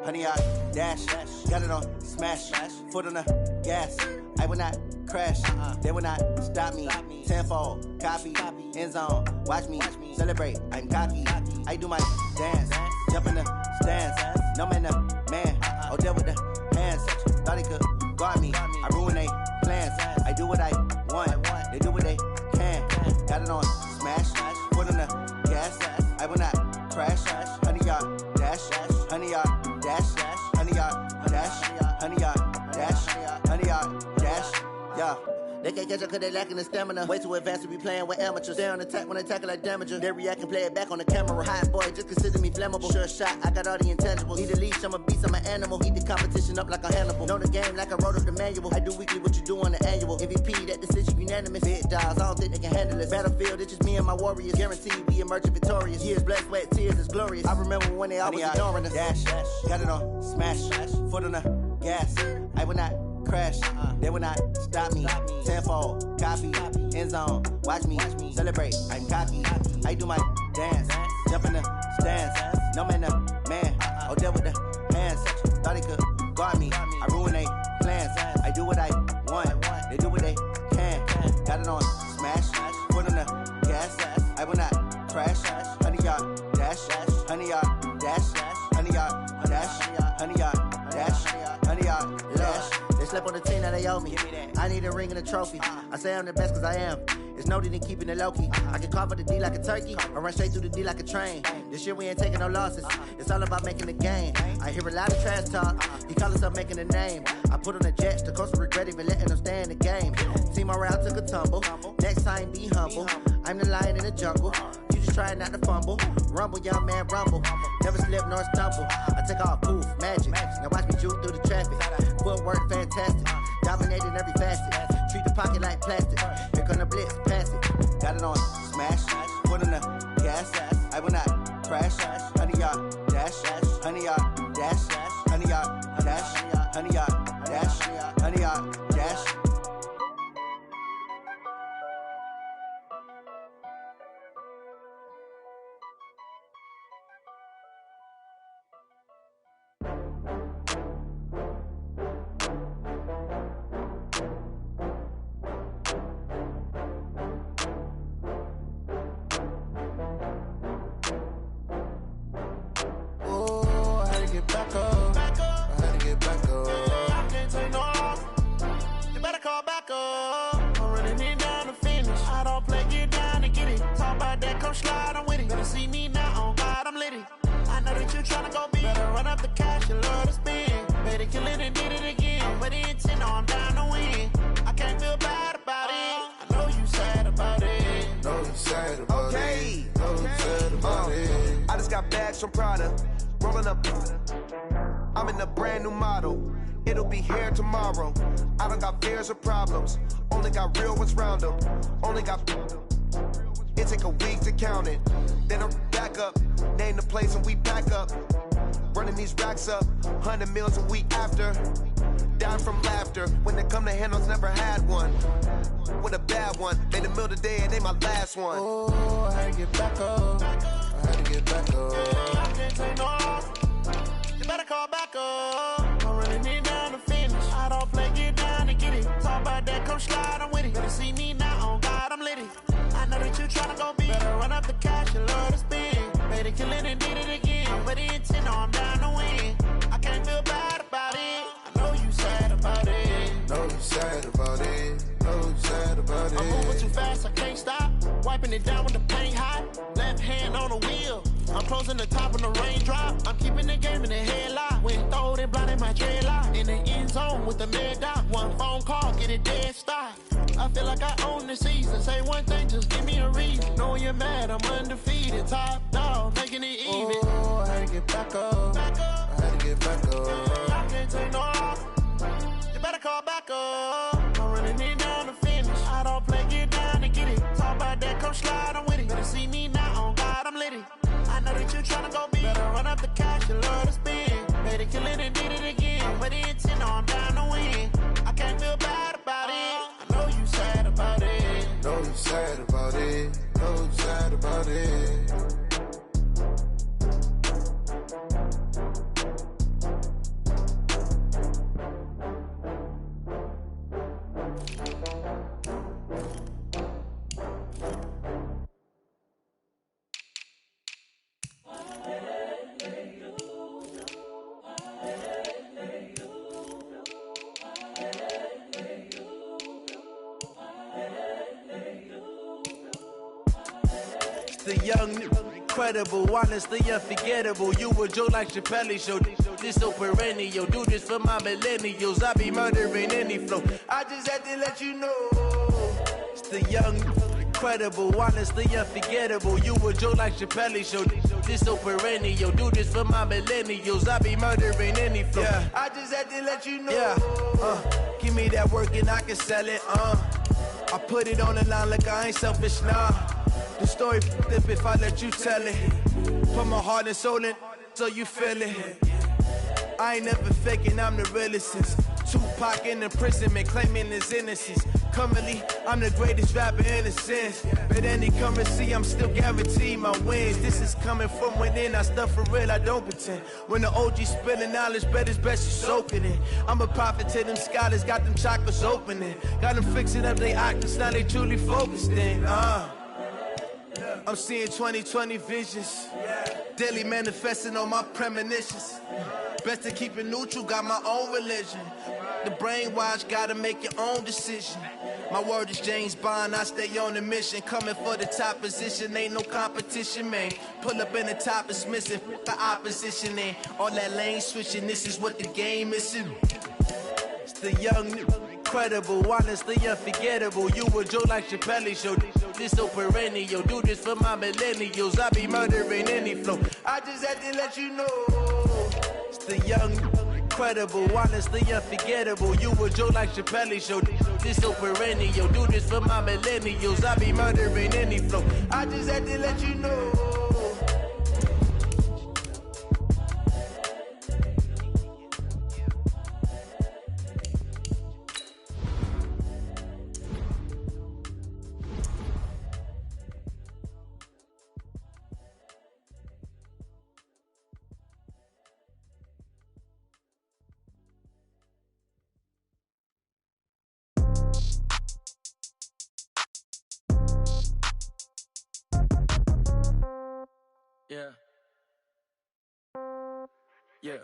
100 yard dash. Got it on smash. Foot on the gas. I will not crash. They will not stop me. Tenfold, copy, end zone. Watch me celebrate. I'm cocky. I do my dance. Jump in the stands. No man, man. Oh, there with the hands. Thought he could guard me. I ruin they plans. I do what I want. They do what they can. Got it on smash. Foot on the gas. I will not crash. 100 yard dash. 100 yard dash. 100 yard dash. 100 yard dash. 100 yard dash. Yeah. They can't catch up cause they lacking the stamina. Way too advanced to be playing with amateurs. Stay on attack when I tackle like damager. They react and play it back on the camera. Hot boy, just consider me flammable. Sure shot, I got all the intangibles. Need a leash, I'm a beast, I'm an animal. Eat the competition up like a Hannibal. Know the game like I wrote up the manual. I do weekly what you do on the annual. MVP, that decision unanimous. Big dogs, I don't think they can handle this. Battlefield, it's just me and my warriors. Guaranteed we emerging victorious. Years, blood, sweat, tears, it's glorious. I remember when they always ignoring us. Dash, got it on smash. Foot on the gas. I will not crash. They will not stop me. Tenfold, copy, end zone. Watch me celebrate. I'm cocky. I do my dance. Jump in the stands. No man, man. Oh, there with the hands. Thought he could guard me. I ruin they plans. I do what I want. They do what they can. Got it on smash. Foot on the gas. I will not crash. 100 yard dash. 100 yard dash. 100 yard dash. 100 yard dash. 100 yard dash. They slept on the team that they owe me. I need a ring and a trophy. I say I'm the best cause I am. It's noted in keeping it low-key. I can carve up the D like a turkey or run straight through the D like a train. This year we ain't taking no losses. It's all about making the game. I hear a lot of trash talk. He call himself making a name. I put on the Jets. The coach will regret even letting them stay in the game. Team morale took a tumble. Next time be humble. I'm the lion in the jungle. You just try not to fumble. Rumble, young man, rumble. Never slip nor stumble. I take off, poof, magic. Now watch me juke through the traffic. Footwork fantastic. Dominating every facet. Treat the pocket like plastic. Here come the blitz, pass it. Got it on smash. Foot on the gas. I will not crash. 100 yard dash. 100 yard dash. 100 yard dash. 100 yard dash. 100 yard dash. From Prada, rolling up. I'm in a brand new model. It'll be here tomorrow. I don't got fears or problems. Only got real ones round them. Only got. It take a week to count it. Then I'm back up. Name the place and we pack up. Running these racks up. 100 meals a week after. Dying from laughter. When they come to handles, never had one. With a bad one. Made a meal today and they my last one. Oh, I had to get back up. I had to get back up. I can't take no loss. You better call back up. I'm running it down to finish. I don't play, get down and get it. Talk about that, come slide, I'm with it. Better see me now, on God, I'm lit it. I know that you tryna go big. Better run up the cash, you love to spend. Made it, kill it, and did it again. With the intent, no, I'm down to win. I can't feel bad about it. I know you sad about it. Know you sad about it. Know you sad about it. I'm moving too fast, I can't stop. Wiping it down with the paint hot. Left hand on the wheel. I'm closing the top of the raindrop. I'm keeping the game in the headlock. When throwed and blinded my dreadlock. In the end zone with the mad dot. One phone call, get it dead stop. I feel like I own the season. Say one thing, just give me a reason. Knowing you're mad, I'm undefeated. Top dog, making it even. Oh, I had to get back up. I had to get back up. I can't take no loss. You better call back up. I'm running it down to finish. I don't play, get down and get it. Talk about that, come slide, I'm with it. Better see me now, on God, I'm lit it. I know that you tryna go big. Better run up the cash, you love to spend. Made it, kill it, and did it again. With the intent, no, I'm down to win. I can't feel bad about it. I know you sad about it. Know you sad about it. Know you sad about it. the young, incredible, honestly unforgettable. You a joke like Chappelle Show. This so perennial. Do this for my millennials. I be murdering any flow. I just had to let you know. It's the young, incredible, honestly unforgettable. You a joke like Chappelle Show. This so perennial. Do this for my millennials. I be murdering any flow. Yeah. I just had to let you know. Yeah. Give me that work and I can sell it. I put it on the line like I ain't selfish, nah. The story flip if I let you tell it. Put my heart and soul in so you feel it. I ain't never faking, I'm the realest since Tupac in imprisonment, claiming his innocence. Currently, I'm the greatest rapper in a sense. But any currency, I'm still guaranteed my wins. This is coming from within, I stuff for real, I don't pretend. When the OG spilling knowledge, bet it's best you soaking it. I'm a prophet to them scholars, got them chakras opening. Got them fixing up their octaves, now they truly focused in. I'm seeing 2020 visions. Daily manifesting on my premonitions. Best to keep it neutral, got my own religion. The brainwash, gotta make your own decision. My word is James Bond, I stay on the mission. Coming for the top position, ain't no competition, man. Pull up in the top is missing, the opposition ain't. All that lane switching, this is what the game is. It's the young, incredible, honestly unforgettable. You a joke like Chappelle Show. This so perennial. Do this for my millennials. I be murdering any flow. I just had to let you know. It's the young, incredible, honestly unforgettable. You a joke like Chappelle Show. This so perennial. Do this for my millennials. I be murdering any flow. I just had to let you know. Yeah. Yeah.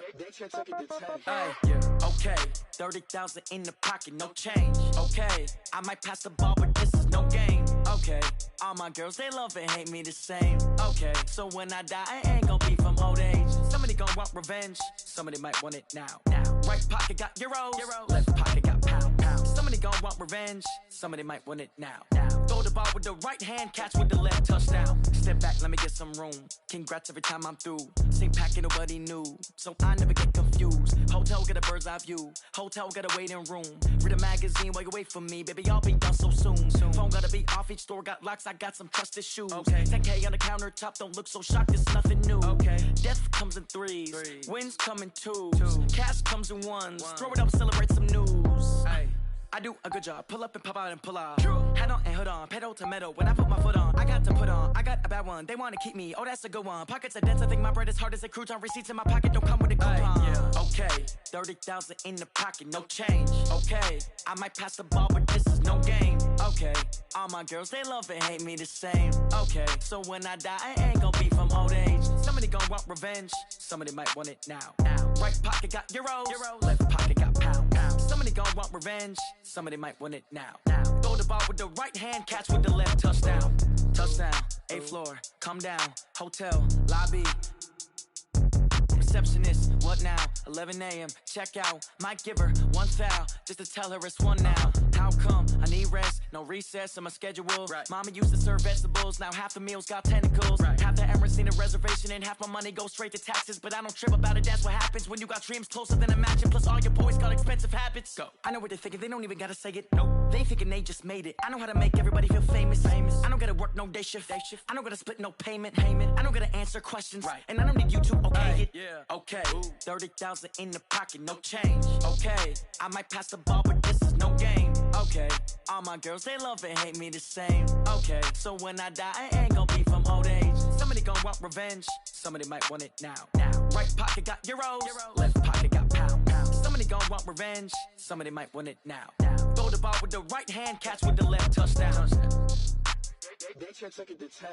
Hey, yeah. Okay. 30,000 in the pocket, no change. Okay. I might pass the ball, but this is no game. Okay. All my girls, they love and hate me the same. Okay. So when I die, I ain't gonna be from old age. Somebody gonna want revenge. Somebody might want it now. Right pocket got euros. Left pocket got pound. Somebody gonna want revenge. Somebody might want it now. Throw the ball with the right hand, catch with the left, touchdown. Step back, let me get some room. Congrats every time I'm through. Same packet, nobody knew, so I never get confused. Hotel got a bird's eye view. Hotel got a waiting room. Read a magazine while you wait for me, baby. I'll be done so soon. Phone gotta be off, each store got locks. I got some trusted shoes. Okay. 10K on the countertop, don't look so shocked. It's nothing new. Okay. Death comes in threes. Wins come in twos. Cash comes in ones. Throw it up, celebrate some news. Ay. I do a good job, pull up and pop out and pull out. Head on and hood on, pedal to metal. When I put my foot on, I got to put on. I got a bad one, they wanna keep me. Oh, that's a good one. Pockets are dense, I think my bread is hard as a crouton. Receipts in my pocket don't come with a coupon. Yeah. Okay, 30,000 in the pocket, no change. Okay, I might pass the ball, but this is no game. Okay, all my girls, they love and hate me the same. Okay, so when I die, I ain't gonna be from old age. Somebody gonna want revenge, somebody might want it now. Right pocket got euros. Left pocket got pound. Somebody gonna want revenge, somebody might want it now. Throw the ball with the right hand, catch with the left, touchdown. Touchdown, 8th floor, come down, hotel, lobby. Receptionist, what now? 11 a.m., check out. Might give her one foul, just to tell her it's one now. How come? I need rest, no recess in my schedule. Mama used to serve vegetables, now half the meals got tentacles. Half the Emirates need a reservation and half my money goes straight to taxes. But I don't trip about it, that's what happens when you got dreams closer than a match. And plus all your boys got expensive habits. Go. I know what they're thinking, they don't even gotta say it. Nope. They thinking they just made it. I know how to make everybody feel famous. I don't gotta work no day shift. I don't gotta split no payment. I don't gotta answer questions. And I don't need you to okay it. Okay, 30,000 in the pocket, no change. Okay, I might pass the ball, but this is no game. Okay, all my girls, they love and hate me the same. Okay, so when I die, I ain't gonna be from old age. Somebody gonna want revenge, somebody might want it now. Right pocket got euros, left pocket got pound. Somebody gonna want revenge, somebody might want it now. Throw the ball with the right hand, catch with the left, touchdown. They took it to 10.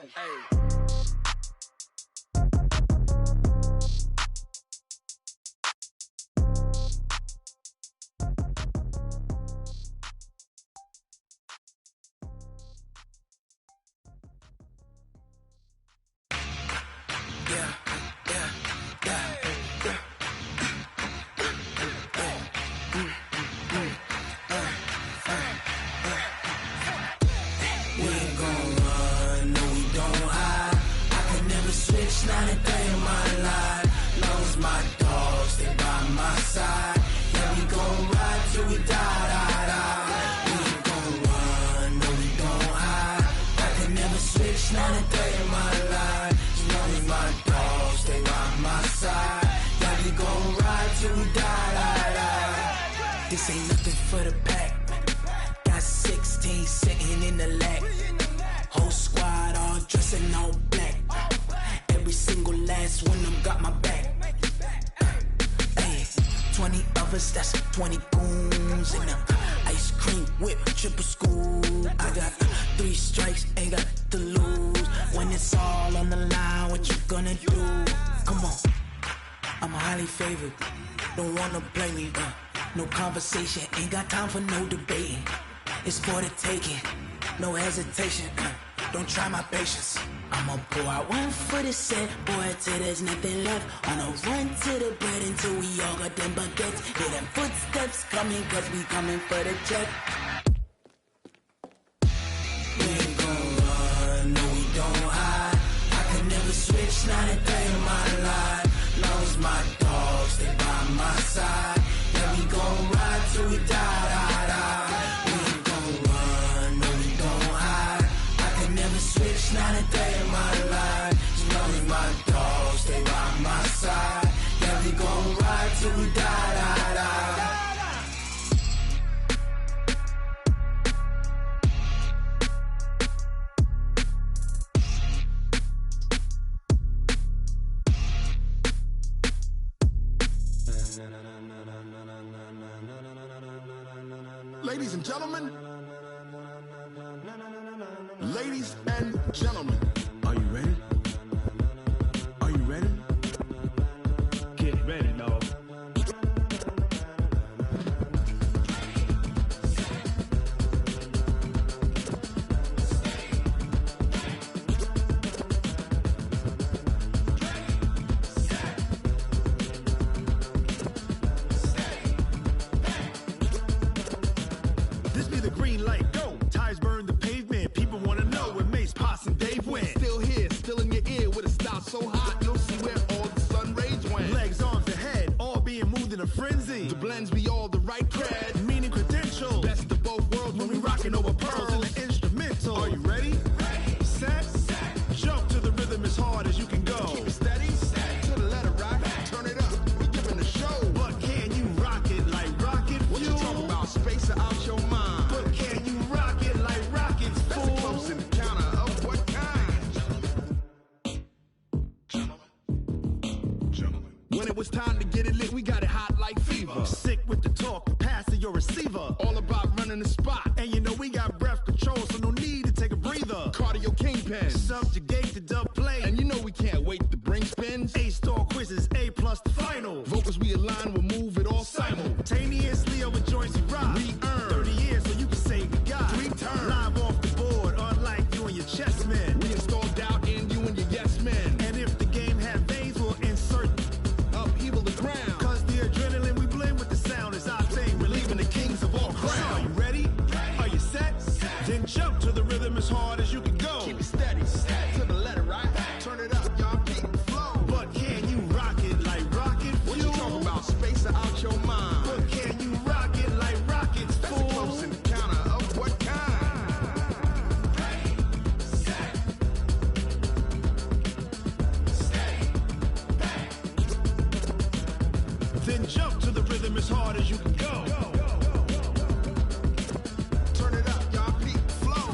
till we die. This ain't nothing for the pack. Got 16 sitting in the lap. Whole squad all dressed in all black. Every single last one of them got my back. 20 of us, that's 20 goons in them. Ice cream whip, triple school. I got 3 strikes, ain't got to lose. When it's all on the line, what you gonna do? Come on, I'm highly favored. Don't wanna blame me, no conversation, ain't got time for no debating. It's for the taking, no hesitation. Don't try my patience. I'ma pour out one for the set, boy, till there's nothing left. On a run to the bread until we all got them baguettes. Hear them footsteps coming, cause we coming for the check. We ain't gon' run, no we don't hide. I could never switch, not a day in my life. Long as my dogs, they by my side. Yeah, we gon' ride till we die. We ain't gon' run, no we don't hide. I could never switch, not a day in my life. As long as my dogs, they by my side. Yeah, we gon' ride till we die. Ladies and gentlemen, ladies and gentlemen, are you ready? Are you ready? Get ready, dog. This be the green light, go. Tires burn the pavement. People wanna know where Mace, Potts, and Dave went. Still here, still in your ear with a style so hot, you'll see where all the sun rays went. Legs, arms, the head, all being moved in a frenzy. The blends be all the right cred, meaning credentials. Best of both worlds when we rockin' over pearls in the instrumental. Are you ready? Set, jump to the rhythm as hard as you can go. Keep it steady, to the letter right. Turn it up, we giving the show. But can you rock it like rocket fuel? What you talking about? Space out your mind. But can you rock it like rockets, fool? That's a close encounter of what kind? Gentlemen. When it was time to get it lit, we got it hot like fever. Sick with the talk, pass to your receiver. All about running the spot. And you know we got breath control, so no need to take a breather. Cardio kingpin, subjugate the dub play. And you know we can't wait to bring spins. A-star quizzes, A+ the final. Vocals we align, we'll move it all simultaneously over joints we rock. We earn 30 years so you can say goodbye. 3 turns, live off the board, unlike you and your chess men. We install doubt in you and your yes men. And if the game had veins, we'll insert upheaval the ground. Cause the adrenaline we blend with the sound is our thing, relieving the kings of all crowns. Are you ready? Are you set? Then jump to the rhythm as hard as you can go. Keep it steady, to the letter right. Turn it up, y'all beat the flow. But can you rock it like rocket fuel? What you talking about? Space out your mind. But can you rock it like rockets, fool? That's a close encounter of what kind? Then jump to the rhythm as hard as you can go. Turn it up, y'all beat the flow.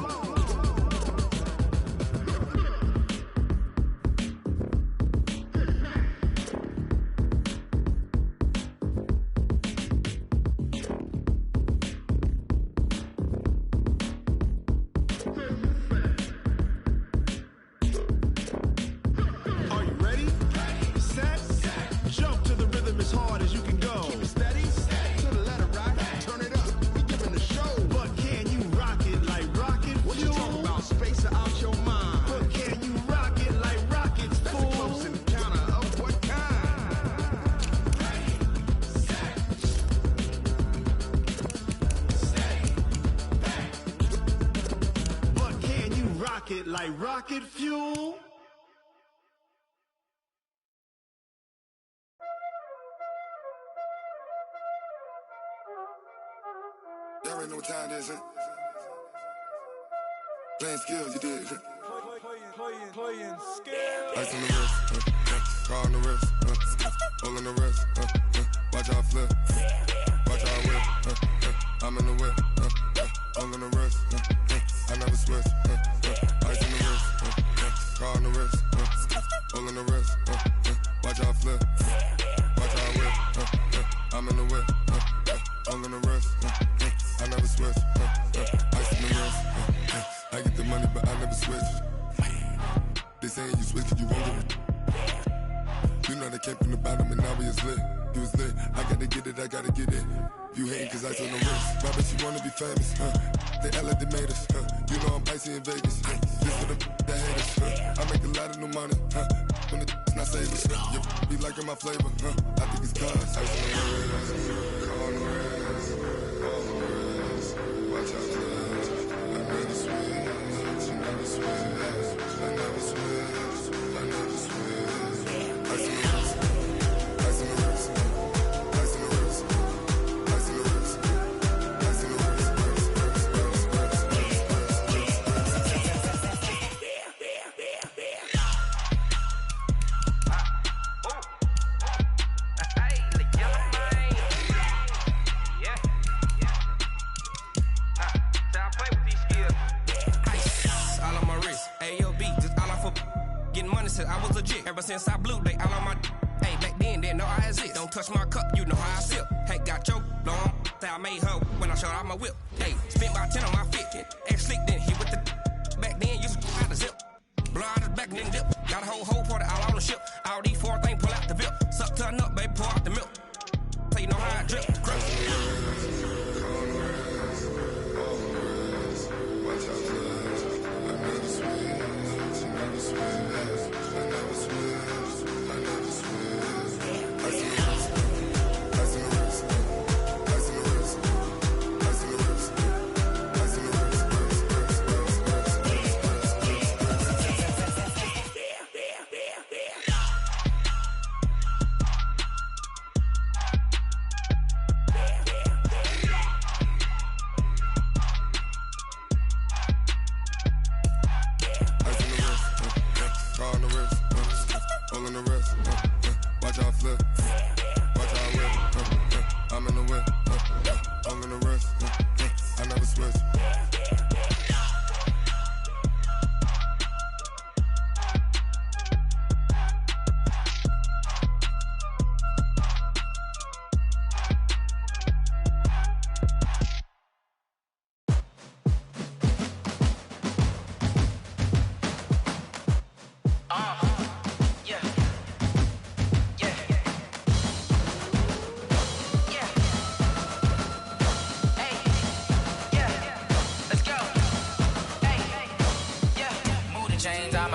Are you ready? Set, jump to the rhythm as hard as you can go. Keep it steady, to the letter right. Turn it up, we giving the show. But can you rock it like rocket fuel? What you talking about? Space out your mind. But can you rock it like rockets, fool? That's a close encounter of what kind? But can you rock it like rocket fuel? Y'all already know what time it is, huh? Playing skills, you did. Playing skills. Ice on the wrist, car on the wrist, hole in the wrist, watch came from the bottom and now we is lit. You was lit, I gotta get it, I gotta get it. You hating cause I took no risks. My bitch, you wanna be famous, They act like they made us, You know I'm icy in Vegas, This for the that hate us, I make a lot of new money, When the not save us, You be liking my flavor, I think it's cause ice on the wrist, on the wrist, on the wrist. Watch out, cuz I never switch, I never switch, I never switch, I never switch. Ice on the wrist, ice on the wrist, ice on the wrist, ice on the wrist, ice on the wrist, I was legit. Ever since I blew, they all on my. Hey, back then, didn't know I exist. Don't touch my cup, you know how I sip. Hey, got your long. Say I made her when I showed out my whip. Hey, spent about 10 on my fit. Ex slick, then hit with the. Back then, used to out the zip. Blow out his back and then dip. Got a whole party all on the ship. All these 4 things pull out the VIP. Suck to a nut, baby, pour out the milk. So you know how I drip. Crap.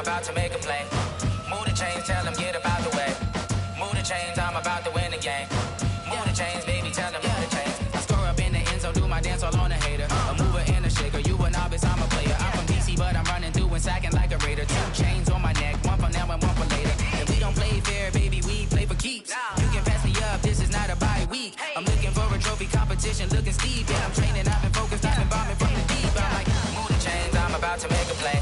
About to make a play. Move the chains, tell them get up out the way. Move the chains, I'm about to win the game. Move the chains, baby, tell them move the chains. I score up in the end zone, do my dance all on a hater. A mover and a shaker, you a novice, I'm a player. I'm from DC, but I'm running through and sacking like a raider. 2 chains on my neck, one for now and one for later. If we don't play fair, baby, we play for keeps. You can pass me up, this is not a bye week. I'm looking for a trophy competition, looking steep. Yeah, I'm training, I've been focused, I've been bombing from the deep. I'm like, move the chains, I'm about to make a play.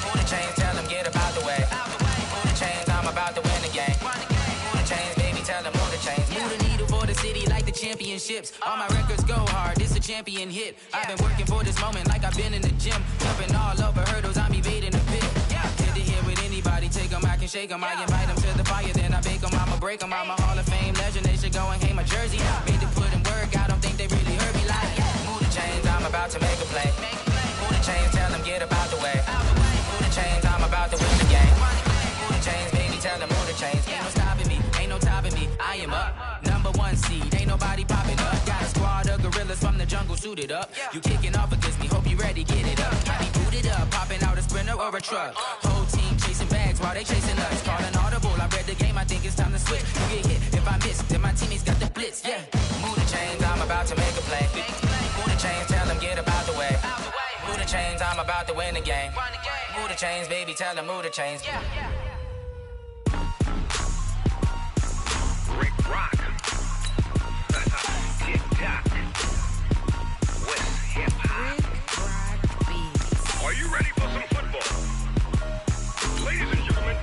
Move the chains, tell them get up out the way. Move the chains, I'm about to win the game. Move the chains, baby, tell them move the chains. Move the needle for the city like the championships. All my records go hard, this a champion hit. I've been working for this moment like I've been in the gym. Jumping all over hurdles, I'm evading the pit. Hit to hit with anybody, take them, I can shake them. I invite them to the fire, then I bake them, I'ma break them. I'm a Hall of Fame legend, they should go and hang my jersey. Made to put in work, I don't think they really heard me like. Move the chains, I'm about to make a play. Move the chains, tell them get up out the way. Move the chains, I'm about to win the game. Move the chains, baby, tell them move the chains. Ain't no stopping me, ain't no topping me. I am up, #1 seed, ain't nobody popping up. Got a squad of gorillas from the jungle suited up. You kicking off against me, hope you ready, get it up. I be booted up, popping out a sprinter or a truck. Whole team chasing bags while they chasing us. Calling audible, I read the game, I think it's time to switch. You get hit, if I miss, then my teammates got the blitz, yeah. Move the chains, I'm about to make a play. Move the chains, tell them get up out the way. Move the chains, I'm about to win the game. Move the chains, baby, tell them move the chains. Rick Rock. Tick-tock. West hip-hop. Are you ready for some football? Ladies and gentlemen.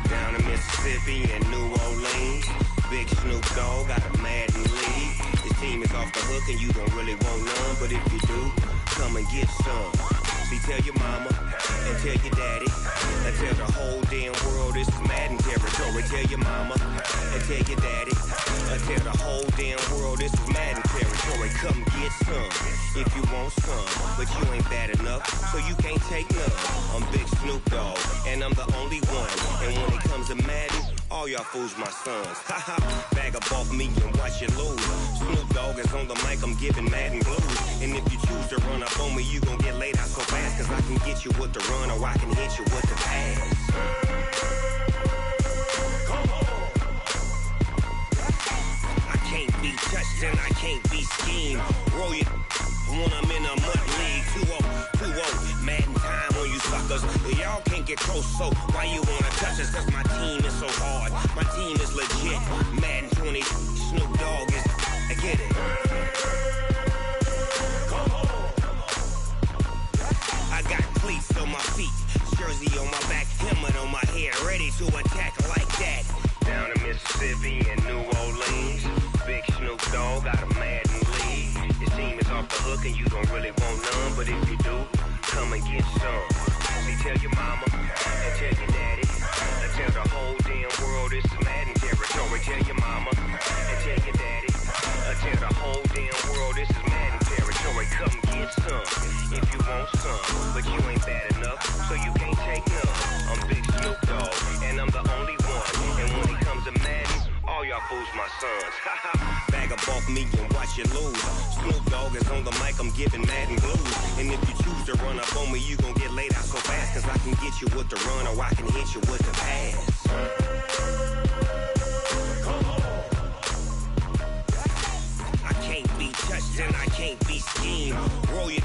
Down in Mississippi and New Orleans, Big Snoop Dogg got a Madden league. This team is off the hook and you don't really want none, but if you do, come and get some. See, tell your mama and tell your daddy. And tell the whole damn world this is Madden territory. Tell your mama and tell your daddy. And tell the whole damn world this is Madden territory. Come get some if you want some, but you ain't bad enough, so you can't take none. I'm Big Snoop Dogg, and I'm the only one. And when it comes to Madden, all y'all fools my sons. Haha, bag up off me and watch you lose. Snoop Dogg is on the mic, I'm giving Madden blues. And if you choose to run up on me, you gon' get laid out so fast. Cause I can get you with the run or I can hit you with the pass. I can't be touched and I can't be schemed. Roll you when I'm in a mud league. 2-0, Madden time on you suckers. Y'all can't get close, so why you wanna touch us? Cause my team is so hard. My team is legit. Madden 20, Snoop Dogg is, I get it. I got cleats on my feet, jersey on my back, helmet on my head, ready to attack like that. Down in Mississippi and New Orleans, Big Snoop Dogg got a Madden league. His team is off the hook and you don't really want none, but if you do, come and get some. See, tell your mama and tell your daddy, and tell the whole damn world this is Madden territory. Tell your mama and tell your daddy, and tell the whole damn world this is Madden territory. Come get some if you want some, but you ain't bad enough, so you can't take none. I'm Big Snoop Dogg, and I'm the only one. And when it comes to Madden, all y'all fools my sons. Bag up off me and watch you lose. Snoop Dogg is on the mic, I'm giving Madden blues. And if you choose to run up on me, you gon' get laid out so fast. Cause I can get you with the run or I can hit you with the pass. I can't be touched and I can't be schemed. Roll you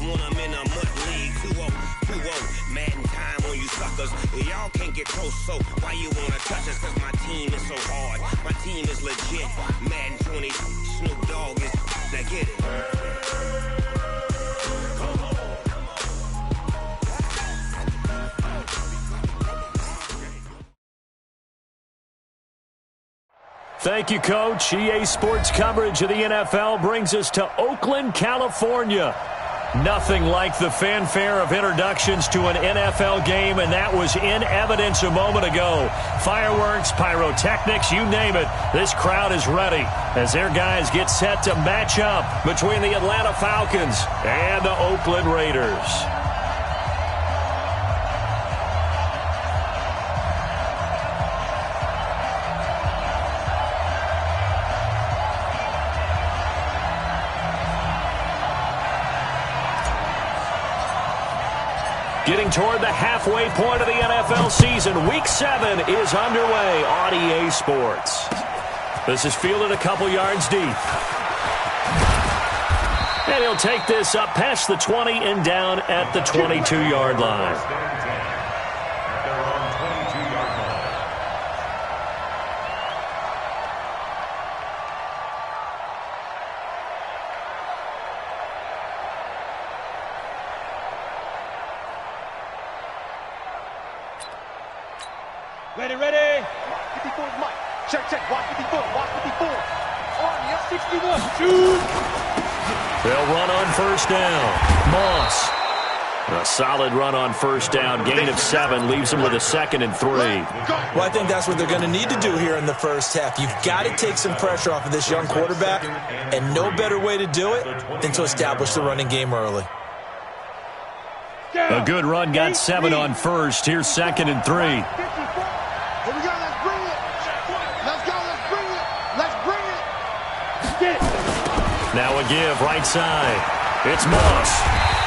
when I'm in a mud league. 2-0, Madden time on you suckers. Y'all can't get close, so why you wanna touch us? Cause my team is so hard. My team is legit. Madden 20, Snoop Dogg is, now get it. Thank you, Coach. EA Sports coverage of the NFL brings us to Oakland, California. Nothing like the fanfare of introductions to an NFL game, and that was in evidence a moment ago. Fireworks, pyrotechnics, you name it. This crowd is ready as their guys get set to match up between the Atlanta Falcons and the Oakland Raiders. Getting toward the halfway point of the NFL season. Week 7 is underway on EA Sports. This is fielded a couple yards deep. And he'll take this up past the 20 and down at the 22-yard line. Ready, ready. 54 is Mike. Check, check. Watch 54. Watch 54. Army, that's 61. Shoot. They'll run on first down. Moss. A solid run on first down. Gain of 7 leaves them with a 2nd and 3. Well, I think that's what they're going to need to do here in the first half. You've got to take some pressure off of this young quarterback, and no better way to do it than to establish the running game early. A good run got 7 on first. Here's 2nd and 3. Here we go. Let's bring it. Let's go. Let's bring it. Let's bring it. Get it. Now a give right side. It's Moss.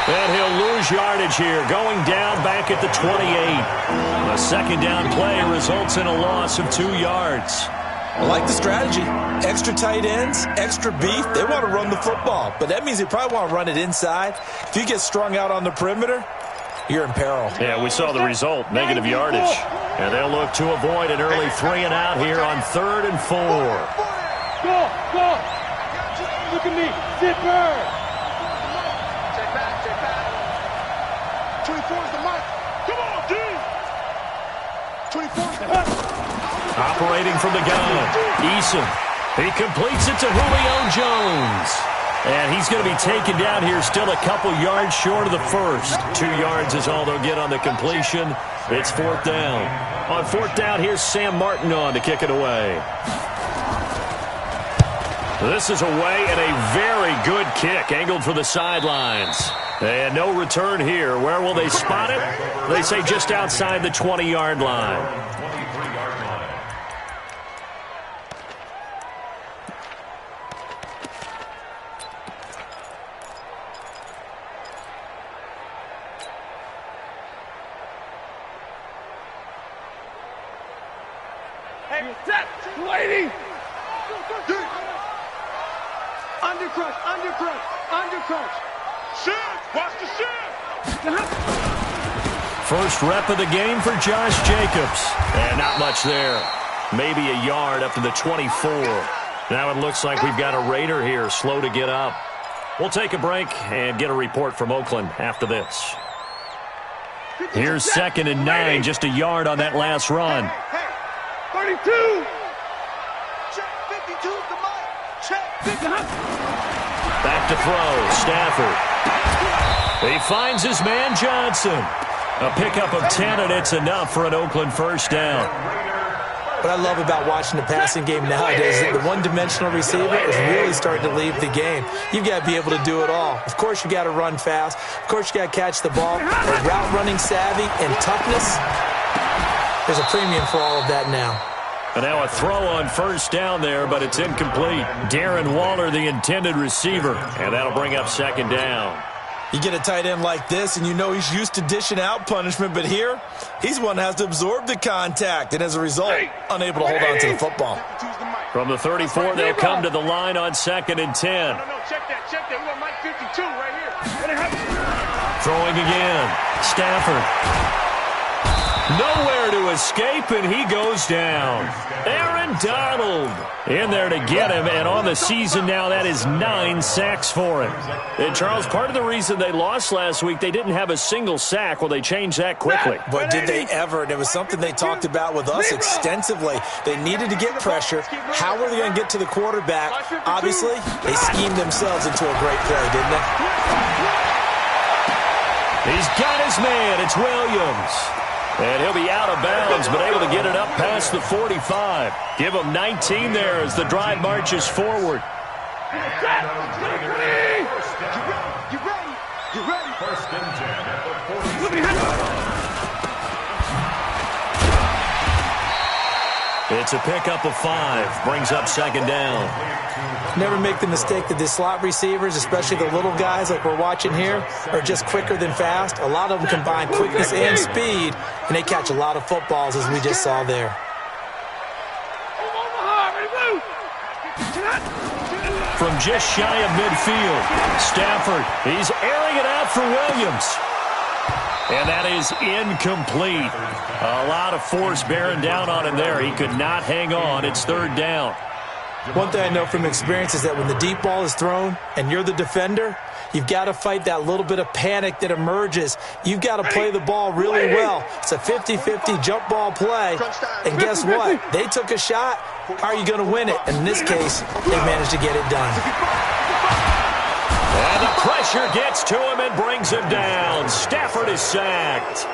And he'll lose yardage here, going down back at the 28. A second down play results in a loss of 2 yards. I like the strategy. Extra tight ends, extra beef. They want to run the football, but that means they probably want to run it inside. If you get strung out on the perimeter, you're in peril. Yeah, we saw the result, negative yardage. And they'll look to avoid an early 3 and out here on 3rd and 4. Go, go. Look at me. Zipper. Check back, check back. 24 is the mark. Come on, D. 24 is the mark. Operating from the gun, Eason. He completes it to Julio Jones. And he's going to be taken down here still a couple yards short of the first. 2 yards is all they'll get on the completion. It's 4th down. On 4th down, here's Sam Martin on to kick it away. This is away and a very good kick, angled for the sidelines. And no return here. Where will they spot it? They say just outside the 20-yard line. Lady! Undercrush! Shift! Watch the shift! First rep of the game for Josh Jacobs. And not much there. Maybe a yard up to the 24. Now it looks like we've got a Raider here, slow to get up. We'll take a break and get a report from Oakland after this. Here's 2nd and 9, just a yard on that last run. 32! Check 52, the mic! Check 50. Back to throw, Stafford. He finds his man Johnson. A pickup of 10, and it's enough for an Oakland first down. What I love about watching the passing game nowadays is that the one-dimensional receiver is really starting to leave the game. You've got to be able to do it all. Of course, you got to run fast. Of course, you got to catch the ball. But route running savvy and toughness, there's a premium for all of that now. And now a throw on first down there, but it's incomplete. Darren Waller, the intended receiver, and that'll bring up 2nd down. You get a tight end like this, and you know he's used to dishing out punishment, but here, he's one that has to absorb the contact, and as a result, unable to hold on to the football. From the 34, they'll come to the line on 2nd and 10. No, check that. We want Mike 52 right here. Throwing again. Stafford. Nowhere to escape, and he goes down. Aaron Donald in there to get him, and on the season now, that is 9 sacks for him. And, Charles, part of the reason they lost last week, they didn't have a single sack. Well, they changed that quickly. But did they ever? And it was something they talked about with us extensively. They needed to get pressure. How were they going to get to the quarterback? Obviously, they schemed themselves into a great play, didn't they? He's got his man. It's Williams. And he'll be out of bounds, but able to get it up past the 45. Give him 19 there as the drive marches forward. Get ready. First and 10 at the 46. It's a pickup of 5. Brings up 2nd down. Never make the mistake that the slot receivers, especially the little guys like we're watching here, are just quicker than fast. A lot of them combine quickness and speed, and they catch a lot of footballs, as we just saw there. From just shy of midfield, Stafford, he's airing it out for Williams. And that is incomplete. A lot of force bearing down on him there. He could not hang on. It's 3rd down. One thing I know from experience is that when the deep ball is thrown and you're the defender, you've got to fight that little bit of panic that emerges. You've got to play the ball really well. It's a 50-50 jump ball play. And guess what? They took a shot. How are you going to win it? And in this case, they managed to get it done. And the pressure gets to him and brings him down. Stafford is sacked.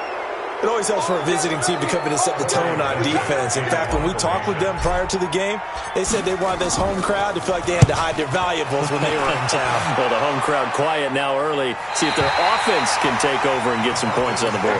It always helps for a visiting team to come in and set the tone on defense. In fact, when we talked with them prior to the game, they said they wanted this home crowd to feel like they had to hide their valuables when they were in town. Well, the home crowd quiet now early. See if their offense can take over and get some points on the board.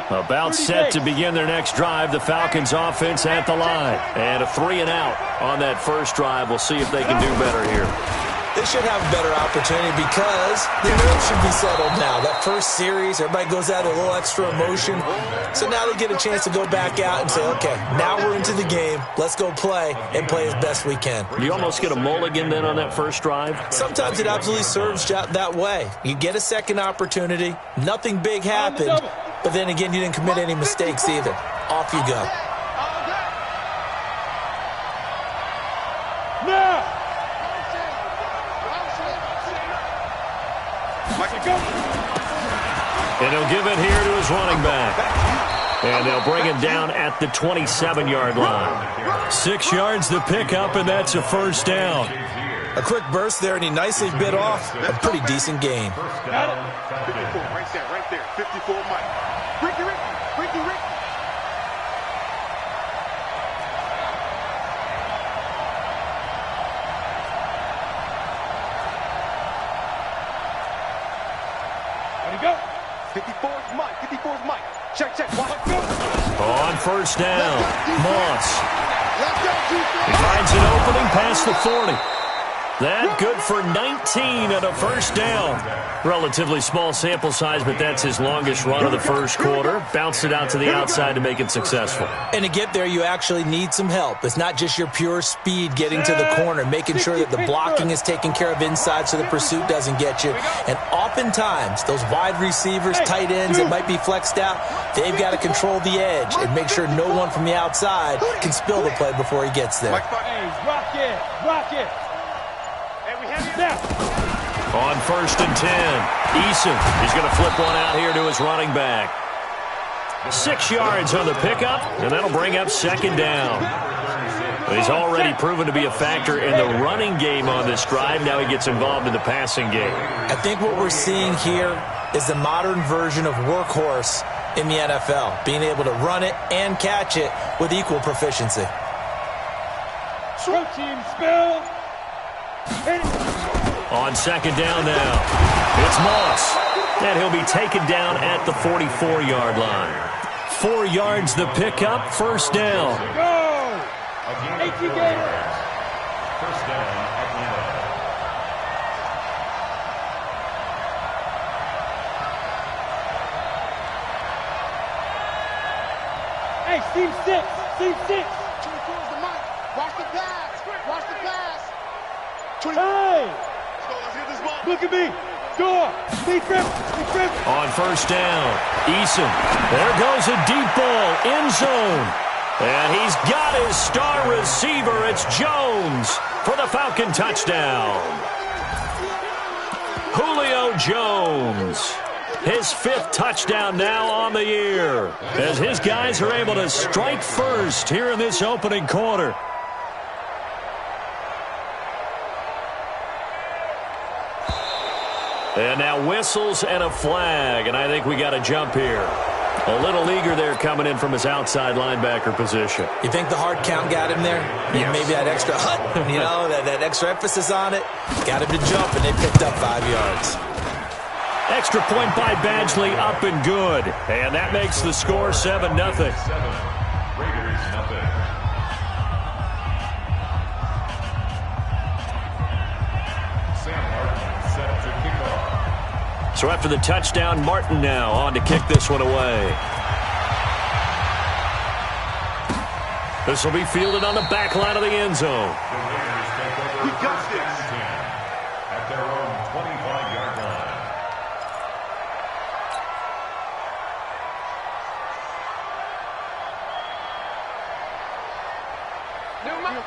About set to begin their next drive. The Falcons offense at the line. And a 3 and out on that first drive. We'll see if they can do better here. They should have a better opportunity because the nerves should be settled now. That first series, everybody goes out with a little extra emotion. So now they get a chance to go back out and say, okay, now we're into the game. Let's go play and play as best we can. You almost get a mulligan then on that first drive? Sometimes it absolutely serves that way. You get a second opportunity. Nothing big happened. But then again, you didn't commit any mistakes either. Off you go. Now! And he'll give it here to his running back. And they'll bring him down at the 27-yard line. 6 yards the pickup, and that's a first down. A quick burst there, and he nicely bit off a pretty decent gain. Got it. 54, right there. 54, Mike. Ricky. There you go. 54's Mike. Check. Watch go. On first down, Moss. He finds an opening past the 40. That good for 19 and a first down. Relatively small sample size, but that's his longest run of the first quarter. Bounced it out to the outside to make it successful. And to get there, you actually need some help. It's not just your pure speed getting to the corner, making sure that the blocking is taken care of inside so the pursuit doesn't get you. And oftentimes, those wide receivers, tight ends that might be flexed out, they've got to control the edge and make sure no one from the outside can spill the play before he gets there. Rock it. On first and 10, Eason. He's going to flip one out here to his running back. 6 yards on the pickup, and that'll bring up second down. He's already proven to be a factor in the running game on this drive. Now he gets involved in the passing game. I think what we're seeing here is the modern version of workhorse in the NFL, being able to run it and catch it with equal proficiency. Team spill. On second down now, it's Moss. And he'll be taken down at the 44-yard line. 4 yards the pickup, first down. Go! 18 Gators. First down, Atlanta. Hey, Steve 6. 24's the mic. Watch the pass. 20. Hey! Let's hit this ball. Look at me. Door. Be trip. On first down, Eason. There goes a deep ball, end zone. And he's got his star receiver. It's Jones for the Falcon touchdown. Julio Jones. His 5th touchdown now on the year, as his guys are able to strike first here in this opening quarter. And now whistles and a flag, and I think we got a jump here. A little eager there coming in from his outside linebacker position. You think the hard count got him there? Yes. Maybe that extra that extra emphasis on it got him to jump, and they picked up 5 yards. Extra point by Badgley, up and good. And that makes the score 7-0. Raiders, nothing. So after the touchdown, Martin now on to kick this one away. This will be fielded on the back line of the end zone. We got this. At their own 25-yard line.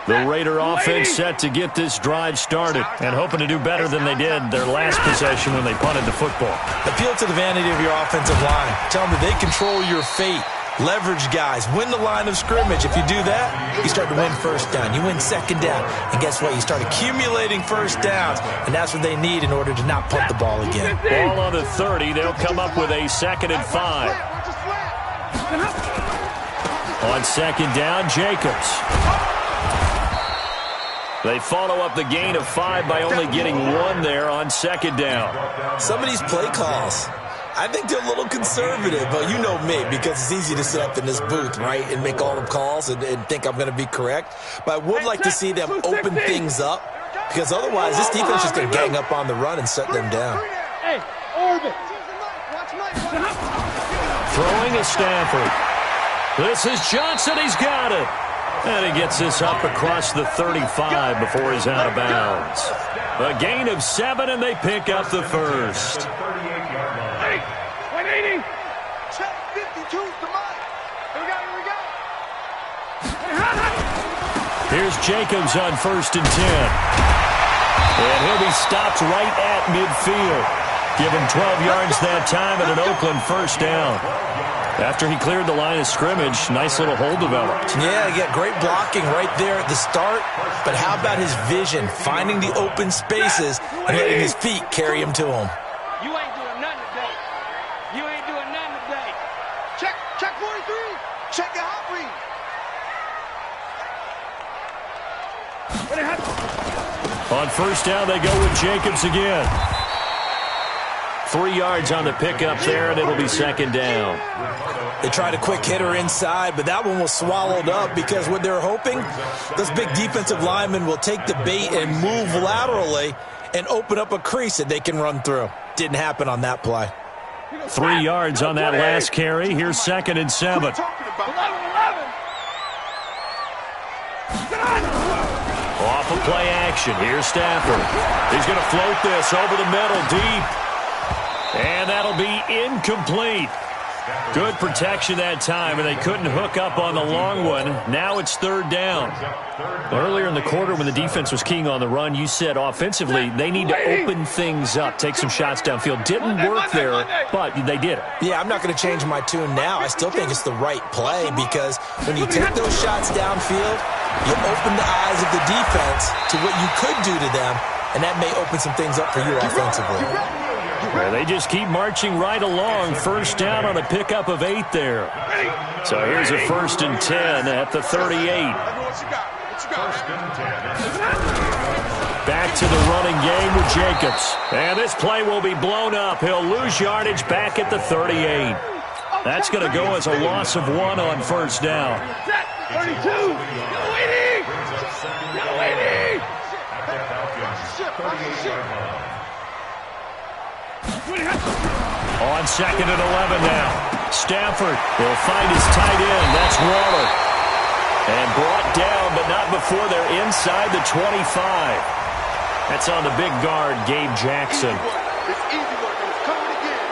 The Raider offense set to get this drive started and hoping to do better than they did their last possession when they punted the football. Appeal to the vanity of your offensive line. Tell them that they control your fate. Leverage guys. Win the line of scrimmage. If you do that, you start to win first down. You win second down. And guess what? You start accumulating first downs. And that's what they need in order to not punt the ball again. Ball on the 30. They'll come up with a 2nd and 5. On second down, Jacobs. They follow up the gain of 5 by only getting 1 there on second down. Some of these play calls, I think they're a little conservative, but you know me, because it's easy to sit up in this booth, right, and make all the calls and think I'm going to be correct. But I would like to see them open things up, because otherwise this defense is going to gang up on the run and shut them down. Hey, orbit. Throwing to Stafford. This is Johnson. He's got it. And he gets this up across the 35 before he's out of bounds. A gain of 7, and they pick up the first. 180. Check 52's the mic. Here we go. Here's Jacobs on first and 10. And he'll be stopped right at midfield. Give him 12 yards that time and an Oakland first down. After he cleared the line of scrimmage, nice little hole developed. Yeah, great blocking right there at the start. But how about his vision, finding the open spaces and letting his feet carry him to him? You ain't doing nothing today. You ain't doing nothing today. Check 43. Check your hot read. On first down, they go with Jacobs again. 3 yards on the pickup there, and it'll be second down. They tried a quick hitter inside, but that one was swallowed up because what they're hoping, those big defensive linemen will take the bait and move laterally and open up a crease that they can run through. Didn't happen on that play. 3 yards on that last carry. Here's 2nd and 7. 11. Off of play action. Here's Stafford. He's going to float this over the middle deep. And that'll be incomplete. Good protection that time, and they couldn't hook up on the long one. Now it's 3rd down. Earlier in the quarter when the defense was keying on the run, you said offensively they need to open things up, take some shots downfield. Didn't work there, but they did it. Yeah, I'm not going to change my tune now. I still think it's the right play because when you take those shots downfield, you open the eyes of the defense to what you could do to them, and that may open some things up for you offensively. Well, they just keep marching right along. First down on a pickup of 8 there. So here's a 1st and 10 at the 38. Back to the running game with Jacobs. And this play will be blown up. He'll lose yardage back at the 38. That's going to go as a loss of 1 on first down. 32. On 2nd and 11 now. Stafford will find his tight end. That's Waller. And brought down, but not before they're inside the 25. That's on the big guard, Gabe Jackson. It's easy work, and it's coming again.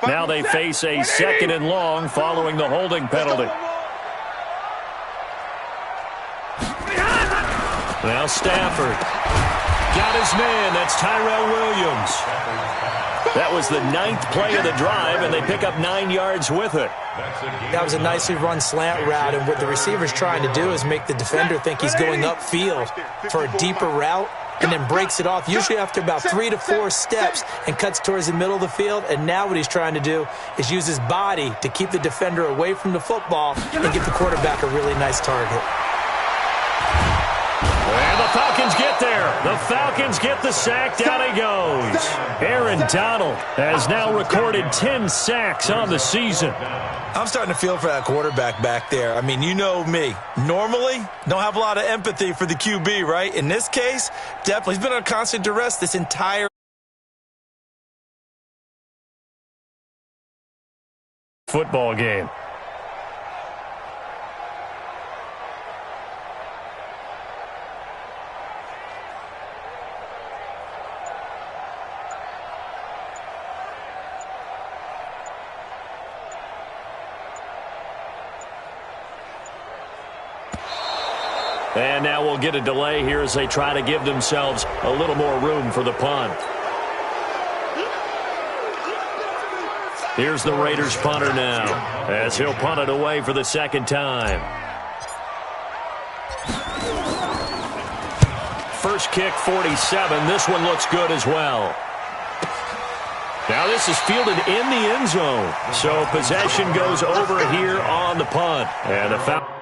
Now they face a 2nd and long following the holding penalty. Now Stafford. Got his man. That's Tyrell Williams. That was the 9th play of the drive, and they pick up 9 yards with it. That was a nicely run slant route, and what the receiver's trying to do is make the defender think he's going upfield for a deeper route, and then breaks it off, usually after about 3 to 4 steps, and cuts towards the middle of the field. And now what he's trying to do is use his body to keep the defender away from the football and give the quarterback a really nice target. And the Falcons get there. The Falcons get the sack. Down he goes. Aaron Donald has now recorded 10 sacks on the season. I'm starting to feel for that quarterback back there. I mean, you know me. Normally, don't have a lot of empathy for the QB, right? In this case, definitely. He's been on constant duress this entire football game. And now we'll get a delay here as they try to give themselves a little more room for the punt. Here's the Raiders punter now as he'll punt it away for the 2nd time. First kick, 47. This one looks good as well. Now this is fielded in the end zone. So possession goes over here on the punt. And the foul.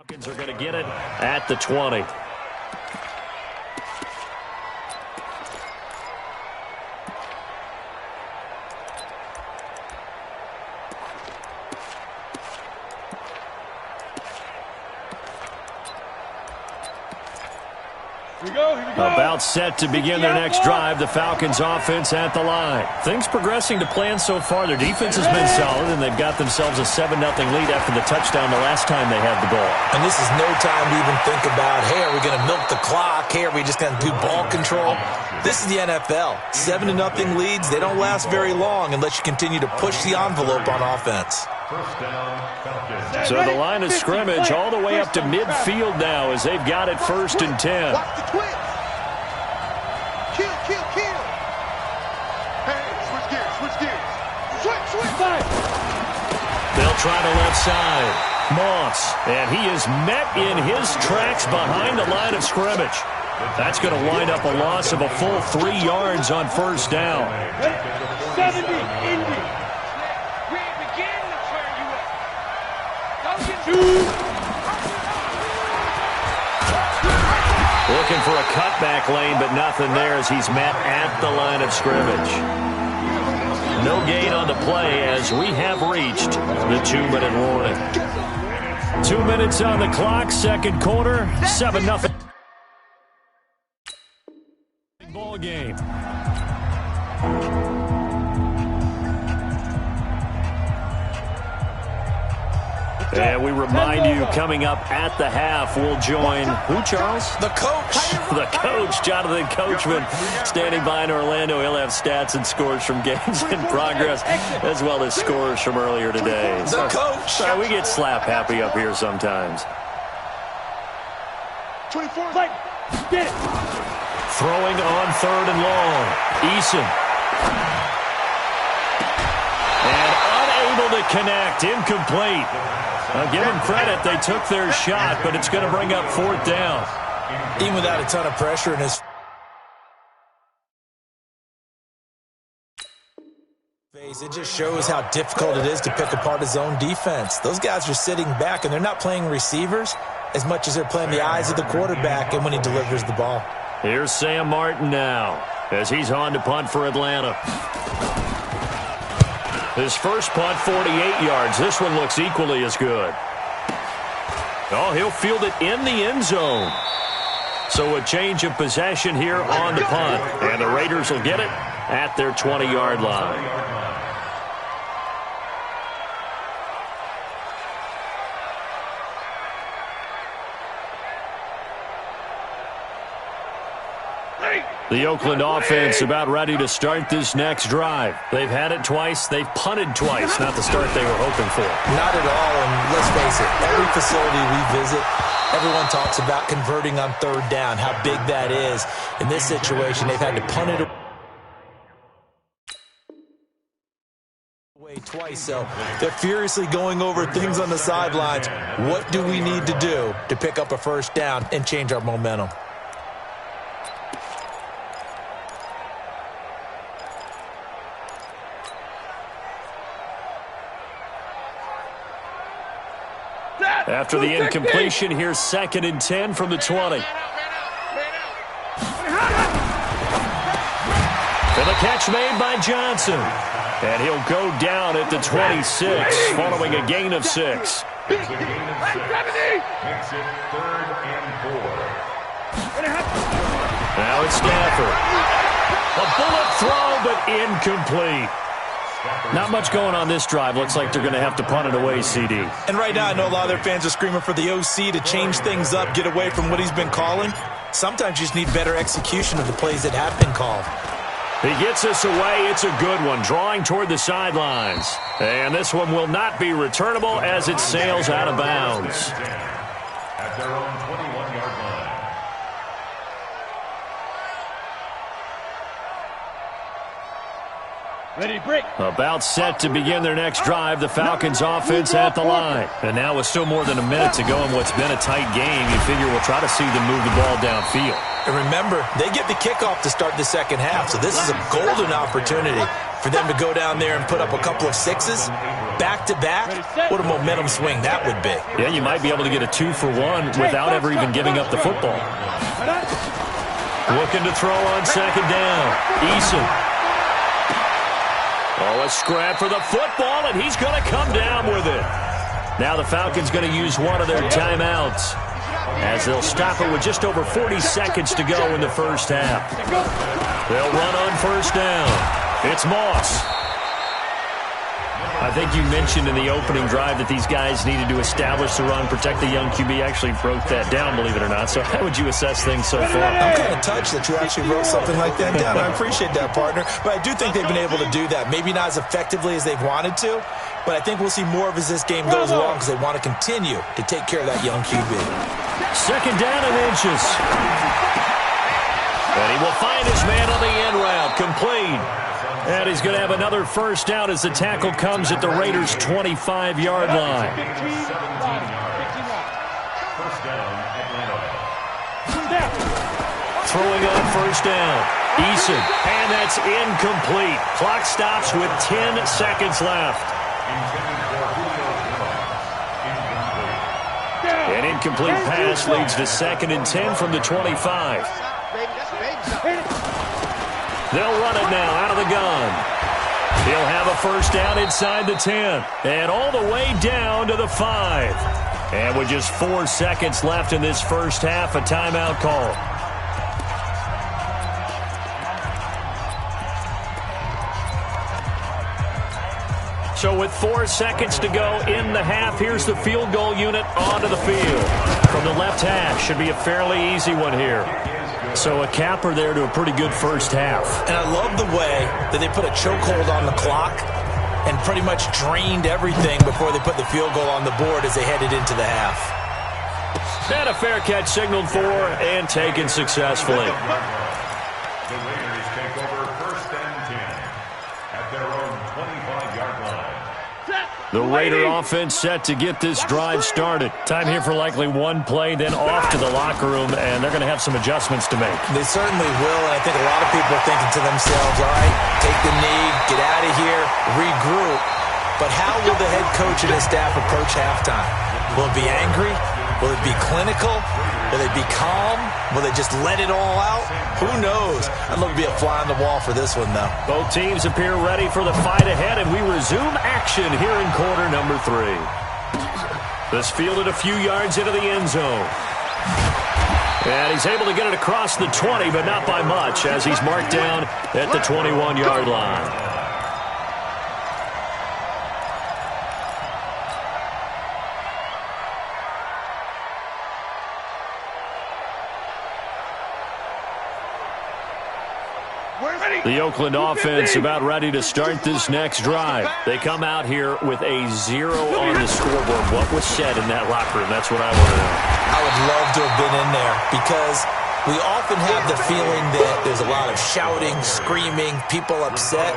Falcons are going to get it at the 20. About set to begin their next drive. The Falcons offense at the line. Things progressing to plan so far. Their defense has been solid, and they've got themselves a 7-0 lead after the touchdown the last time they had the ball. And this is no time to even think about, hey, are we going to milk the clock? Hey, are we just going to do ball control? This is the NFL. 7-0 leads, they don't last very long unless you continue to push the envelope on offense. So the line of scrimmage all the way up to midfield now as they've got it 1st and 10. Watch the twist. Kill, kill, kill. Hey, switch gears, switch gears. Switch. They'll try the left side. Moss, and he is met in his tracks behind the line of scrimmage. That's going to wind up a loss of a full 3 yards on 1st down. 70, Indy. Looking for a cutback lane, but nothing there as he's met at the line of scrimmage. No gain on the play as we have reached the 2-minute warning. 2 minutes on the clock, 2nd quarter, 7-0. Ball game. And we remind you, coming up at the half, we'll join who, Charles? The coach. The coach, Jonathan Coachman, standing by in Orlando. He'll have stats and scores from games in progress, as well as scores from earlier today. The coach. So we get slap happy up here sometimes. 24, get it. Throwing on 3rd and long. Eason. And unable to connect. Incomplete. I'll give them credit. They took their shot, but it's going to bring up 4th down. Even without a ton of pressure in his face, it just shows how difficult it is to pick apart his own defense. Those guys are sitting back, and they're not playing receivers as much as they're playing the eyes of the quarterback and when he delivers the ball. Here's Sam Martin now as he's on to punt for Atlanta. His first punt, 48 yards. This one looks equally as good. Oh, he'll field it in the end zone. So a change of possession here on the punt. And the Raiders will get it at their 20-yard line. The Oakland offense about ready to start this next drive. They've had it twice. They've punted twice. Not the start they were hoping for. Not at all, and let's face it, every facility we visit, everyone talks about converting on third down, how big that is. In this situation, they've had to punt it away twice, so they're furiously going over things on the sidelines. What do we need to do to pick up a first down and change our momentum? After the incompletion, here's 2nd and 10 from the 20. And the catch made by Johnson. And he'll go down at the 26, following a gain of 6. It's a gain of 6. Makes it 3rd and 4. Now it's Stafford. A bullet throw, but incomplete. Not much going on this drive. Looks like they're going to have to punt it away, CD. And right now, I know a lot of their fans are screaming for the OC to change things up, get away from what he's been calling. Sometimes you just need better execution of the plays that have been called. He gets us away. It's a good one, drawing toward the sidelines. And this one will not be returnable as it sails out of bounds. At their own 21-yard line. Ready to break. About set to begin their next drive, the Falcons offense at the line. And now with still more than a minute to go in what's been a tight game, you figure we'll try to see them move the ball downfield. And remember, they get the kickoff to start the second half, so this is a golden opportunity for them to go down there and put up a couple of sixes back-to-back. What a momentum swing that would be. Yeah, you might be able to get a 2-for-1 without ever even giving up the football. Looking to throw on second down. Eason. Oh, a scrap for the football, and he's going to come down with it. Now the Falcons going to use one of their timeouts as they'll stop it with just over 40 seconds to go in the first half. They'll run on first down. It's Moss. I think you mentioned in the opening drive that these guys needed to establish the run, protect the young QB. Actually broke that down, believe it or not. So how would you assess things so far? I'm kind of touched that you actually wrote something like that down. I appreciate that, partner. But I do think they've been able to do that. Maybe not as effectively as they've wanted to, but I think we'll see more of as this game goes along because they want to continue to take care of that young QB. Second down and inches. And he will find his man on the end route. Complete. And he's going to have another first down as the tackle comes at the Raiders' 25-yard line. Throwing on first down. Eason. And that's incomplete. Clock stops with 10 seconds left. An incomplete pass leads to 2nd and 10 from the 25. They'll run it now out of the gun. He'll have a first down inside the 10 and all the way down to the 5. And with just 4 seconds left in this first half, a timeout call. So with 4 seconds to go in the half, here's the field goal unit onto the field. From the left hash, should be a fairly easy one here. So a capper there to a pretty good first half. And I love the way that they put a chokehold on the clock and pretty much drained everything before they put the field goal on the board as they headed into the half. And a fair catch signaled for and taken successfully. The Raiders take over 1st and 10 at their own 25-yard line. The Raider offense set to get this drive started. Time here for likely one play, then off to the locker room, and they're going to have some adjustments to make. They certainly will, and I think a lot of people are thinking to themselves, all right, take the knee, get out of here, regroup. But how will the head coach and his staff approach halftime? Will it be angry? Will it be clinical? Will they be calm? Will they just let it all out? Who knows? I'd love to be a fly on the wall for this one, though. Both teams appear ready for the fight ahead, and we resume action here in quarter number 3. This fielded a few yards into the end zone. And he's able to get it across the 20, but not by much, as he's marked down at the 21-yard line. The Oakland offense about ready to start this next drive. They come out here with a 0 on the scoreboard. What was said in that locker room? That's what I want to know. I would love to have been in there because we often have the feeling that there's a lot of shouting, screaming, people upset.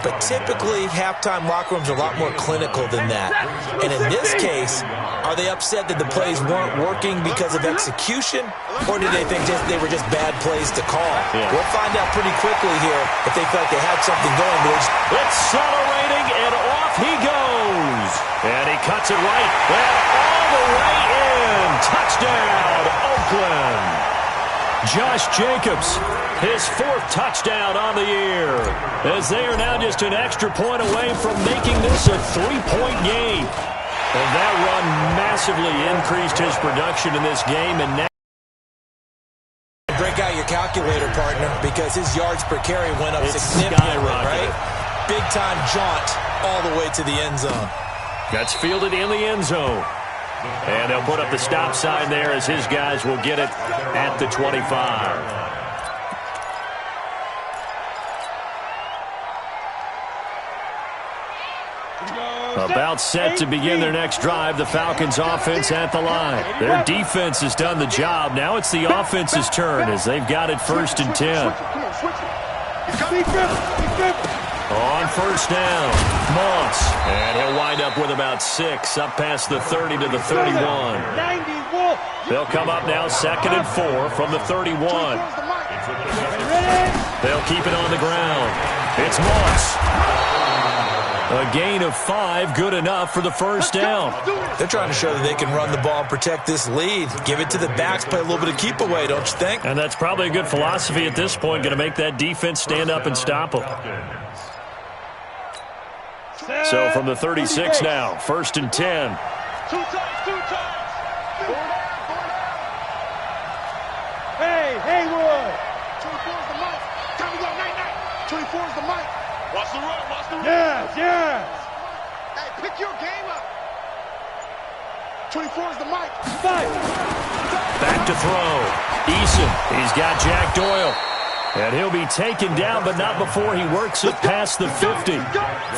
But typically, halftime locker rooms are a lot more clinical than that. And in this case, are they upset that the plays weren't working because of execution? Or did they think they were just bad plays to call? Yeah. We'll find out pretty quickly here if they felt they had something going. Accelerating, and off he goes. And he cuts it right. And all the way in. Touchdown, Oakland. Josh Jacobs, his 4th touchdown on the year, as they are now just an extra point away from making this a 3-point game. And that run massively increased his production in this game. And now break out your calculator, partner, because his yards per carry went up significantly, right? Big-time jaunt all the way to the end zone. That's fielded in the end zone. And they'll put up the stop sign there as his guys will get it at the 25. About set to begin their next drive, the Falcons offense at the line. Their defense has done the job. Now it's the offense's turn as they've got it 1st and 10. On 1st down, Moss. And he'll wind up with about 6, up past the 30 to the 31. They'll come up now 2nd and 4 from the 31. They'll keep it on the ground. It's Moss. A gain of 5, good enough for the 1st down. They're trying to show that they can run the ball and protect this lead. Give it to the backs, play a little bit of keep away, don't you think? And that's probably a good philosophy at this point, going to make that defense stand up and stop them. So from the 36 now, 1st and 10. 2 times. Hey, Haywood. 24 is the mic. Time to go, night. 24 is the mic. Watch the run. Yes. Hey, pick your game up. 24 is the mic. Back to throw. Eason, he's got Jack Doyle. And he'll be taken down, but not before he works it past the 50.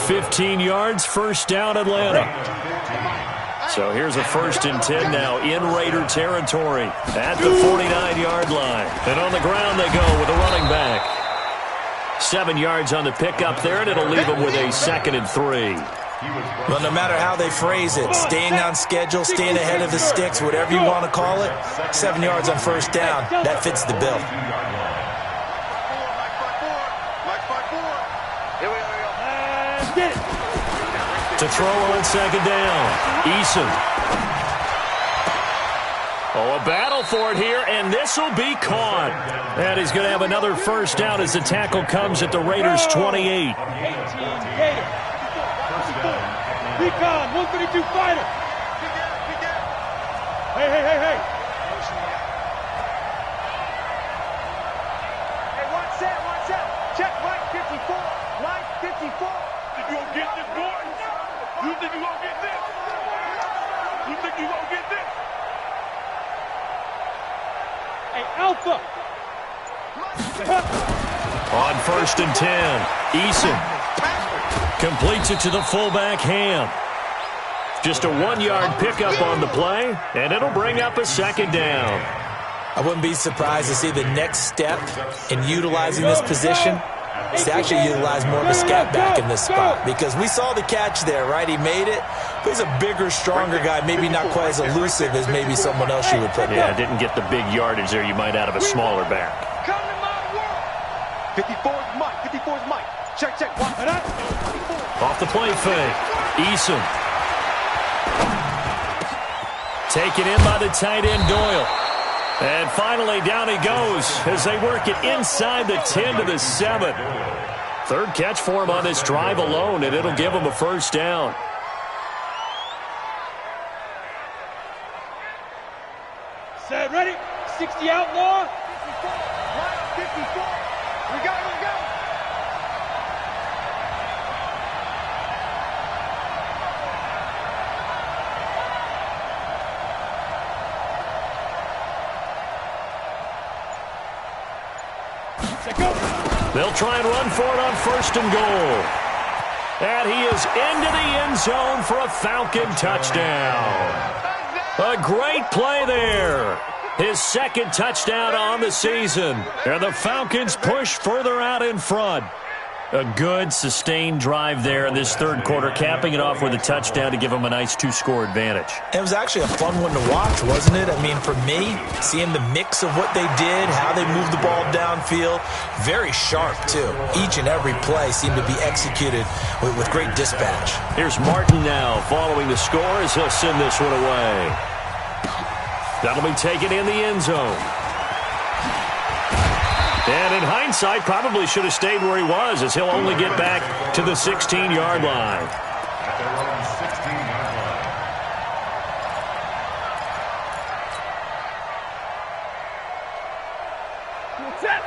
15 yards, 1st down, Atlanta. So here's a 1st and 10 now in Raider territory at the 49-yard line. And on the ground they go with a running back. 7 yards on the pickup there, and it'll leave them with a 2nd and 3. Well, no matter how they phrase it, staying on schedule, staying ahead of the sticks, whatever you want to call it, 7 yards on 1st down, that fits the bill. To throw on 2nd down, Eason. Oh, a battle for it here, and this will be caught. And he's going to have another 1st down as the tackle comes at the Raiders' 28. Recon, 132 fighter. Hey. Hey, one set. Check Mike 54. Mike 54. You gonna get this, boy? You think you gonna get this? Hey, Alpha. On 1st and 10, Eason completes it to the fullback, Ham. Just a 1-yard pickup on the play, and it'll bring up a 2nd down. I wouldn't be surprised to see the next step in utilizing this position is to actually utilize more of a scat back in this spot, because we saw the catch there, right? He made it. But he's a bigger, stronger guy, maybe not quite as elusive as maybe someone else you would put in. Yeah, didn't get the big yardage there you might out of a smaller back. Come to my world. 54's Mike. Check. Watch that. Off the play fake, Eason. Taken in by the tight end, Doyle. And finally, down he goes as they work it inside the 10 to the 7. 3rd catch for him on this drive alone, and it'll give him a 1st down. Set, ready? 60 outlaw. 54. We go. Set, go. They'll try and run for it on 1st and goal. And he is into the end zone for a Falcon touchdown. A great play there. His 2nd touchdown on the season. And the Falcons push further out in front. A good, sustained drive there in this 3rd quarter, capping it off with a touchdown to give them a nice 2-score advantage. It was actually a fun one to watch, wasn't it? I mean, for me, seeing the mix of what they did, how they moved the ball downfield, very sharp, too. Each and every play seemed to be executed with great dispatch. Here's Martin now following the score as he'll send this one away. That'll be taken in the end zone. And in hindsight, probably should have stayed where he was, as he'll only get back to the 16-yard line. At their own 16-yard line.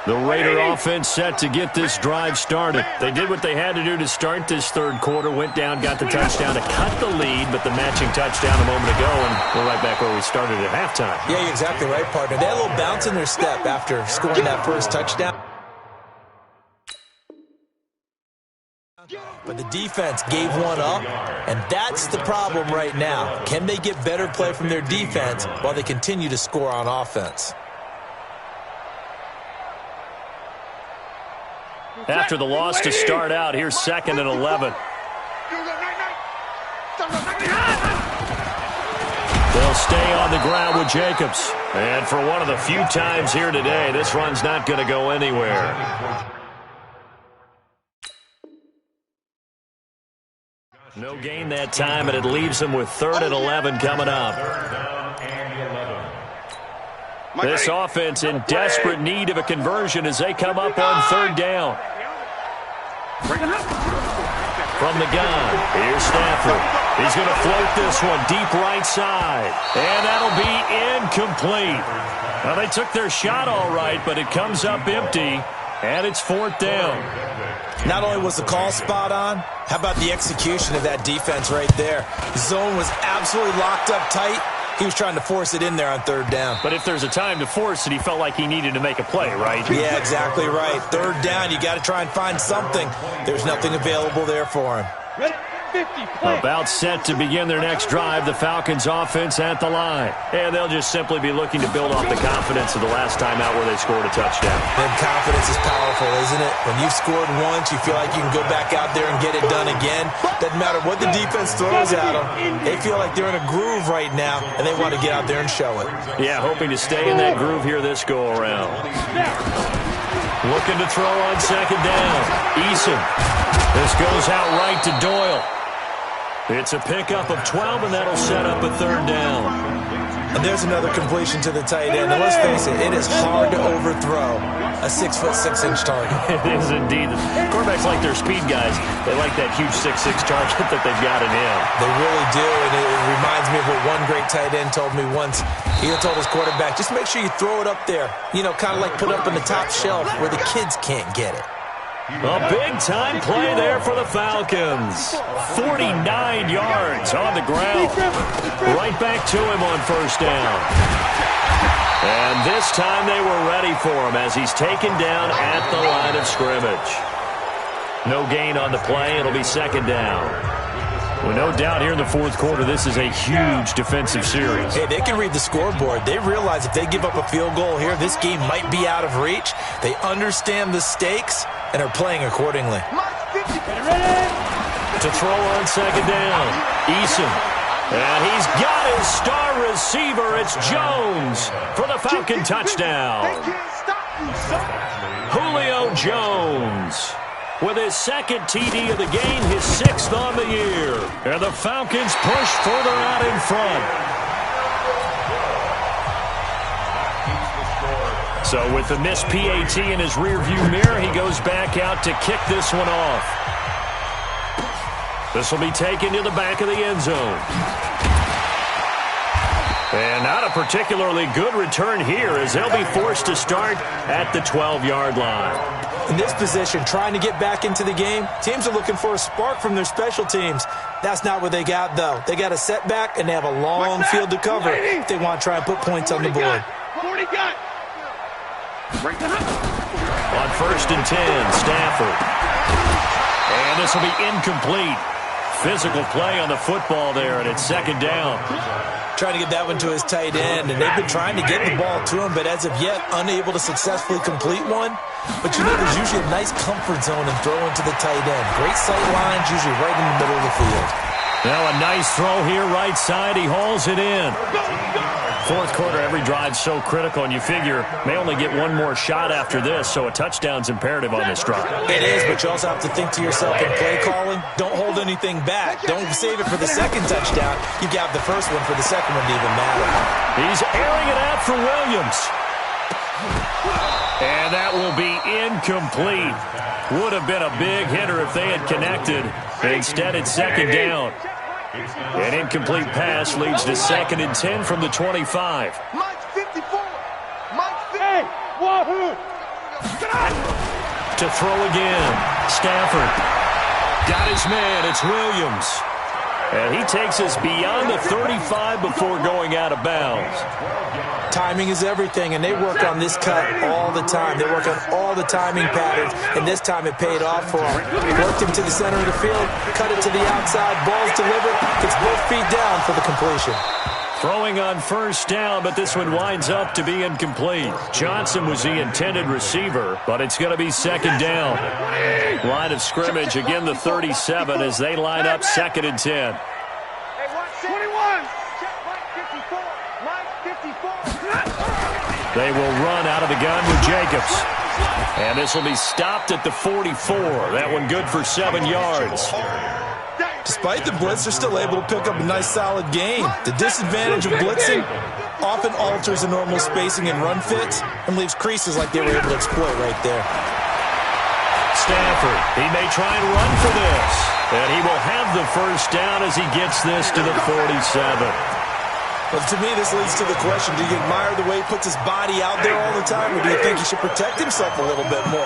The Raider offense set to get this drive started. They did what they had to do to start this 3rd quarter, went down, got the touchdown to cut the lead, but the matching touchdown a moment ago, and we're right back where we started at halftime. Yeah, you're exactly right, partner. They had a little bounce in their step after scoring that 1st touchdown. But the defense gave one up, and that's the problem right now. Can they get better play from their defense while they continue to score on offense? After the loss to start out, here's 2nd and 11. They'll stay on the ground with Jacobs. And for one of the few times here today, this run's not going to go anywhere. No gain that time, and it leaves them with 3rd and 11 coming up. This offense in desperate need of a conversion as they come up on 3rd down. From the gun, here's Stafford. He's going to float this one deep right side. And that'll be incomplete. Now, they took their shot all right, but it comes up empty, and it's 4th down. Not only was the call spot on, how about the execution of that defense right there? The zone was absolutely locked up tight. He was trying to force it in there on 3rd down. But if there's a time to force it, he felt like he needed to make a play, right? Yeah, exactly right. 3rd down, you got to try and find something. There's nothing available there for him. About set to begin their next drive, the Falcons offense at the line. And they'll just simply be looking to build off the confidence of the last time out where they scored a touchdown. And confidence is powerful, isn't it? When you've scored once, you feel like you can go back out there and get it done again. Doesn't matter what the defense throws at them. They feel like they're in a groove right now, and they want to get out there and show it. Yeah, hoping to stay in that groove here this go-around. Looking to throw on 2nd down. Eason. This goes out right to Doyle. It's a pickup of 12, and that'll set up a 3rd down. And there's another completion to the tight end. And let's face it is hard to overthrow a 6'6" target. It is indeed. Quarterbacks like their speed guys. They like that huge 6'6" target that they've got in him. They really do, and it reminds me of what one great tight end told me once. He told his quarterback, just make sure you throw it up there. You know, kind of like put it up on the top shelf where the kids can't get it. A big-time play there for the Falcons. 49 yards on the ground. Right back to him on 1st down. And this time they were ready for him as he's taken down at the line of scrimmage. No gain on the play. It'll be 2nd down. Well, no doubt here in the 4th quarter, this is a huge defensive series. Hey, they can read the scoreboard. They realize if they give up a field goal here, this game might be out of reach. They understand the stakes and are playing accordingly. To throw on 2nd down, Eason. And he's got his star receiver. It's Jones for the Falcon touchdown. Julio Jones with his 2nd TD of the game, his 6th on the year. And the Falcons push further out in front. So with the missed PAT in his rearview mirror, he goes back out to kick this one off. This will be taken to the back of the end zone. And not a particularly good return here as they'll be forced to start at the 12-yard line. In this position, trying to get back into the game, teams are looking for a spark from their special teams. That's not what they got, though. They got a setback, and they have a long field to cover if they want to try and put points on the board. On 1st and 10, Stafford. And this will be incomplete. Physical play on the football there, and it's 2nd down. Trying to get that one to his tight end, and they've been trying to get the ball to him, but as of yet, unable to successfully complete one. But you know, there's usually a nice comfort zone in throwing to the tight end. Great sight lines, usually right in the middle of the field. Now a nice throw here, right side. He hauls it in. 4th quarter, every drive's so critical, and you figure may only get one more shot after this, so a touchdown's imperative on this drive. It is, but you also have to think to yourself in play calling, don't hold anything back. Don't save it for the 2nd touchdown. You got the 1st one for the 2nd one to even matter. He's airing it out for Williams. And that will be incomplete. Would have been a big hitter if they had connected. Instead, it's 2nd down. An incomplete pass leads to 2nd and 10 from the 25. Mike 54. Mike 50. Hey, wahoo! To throw again. Stafford. Got his man. It's Williams. And he takes us beyond the 35 before going out of bounds. Timing is everything, and they work on this cut all the time. They work on all the timing patterns, and this time it paid off for him. Worked him to the center of the field, cut it to the outside, ball's delivered, gets both feet down for the completion. Throwing on 1st down, but this one winds up to be incomplete. Johnson was the intended receiver, but it's going to be 2nd down. Line of scrimmage, again the 37 as they line up 2nd and 10. 21. Mike 54. They will run out of the gun with Jacobs. And this will be stopped at the 44. That one good for 7 yards. Despite the blitz, they're still able to pick up a nice, solid gain. The disadvantage of blitzing often alters the normal spacing and run fits and leaves creases like they were able to exploit right there. Stafford, he may try and run for this. And he will have the 1st down as he gets this to the 47. But to me, this leads to the question, do you admire the way he puts his body out there all the time, or do you think he should protect himself a little bit more?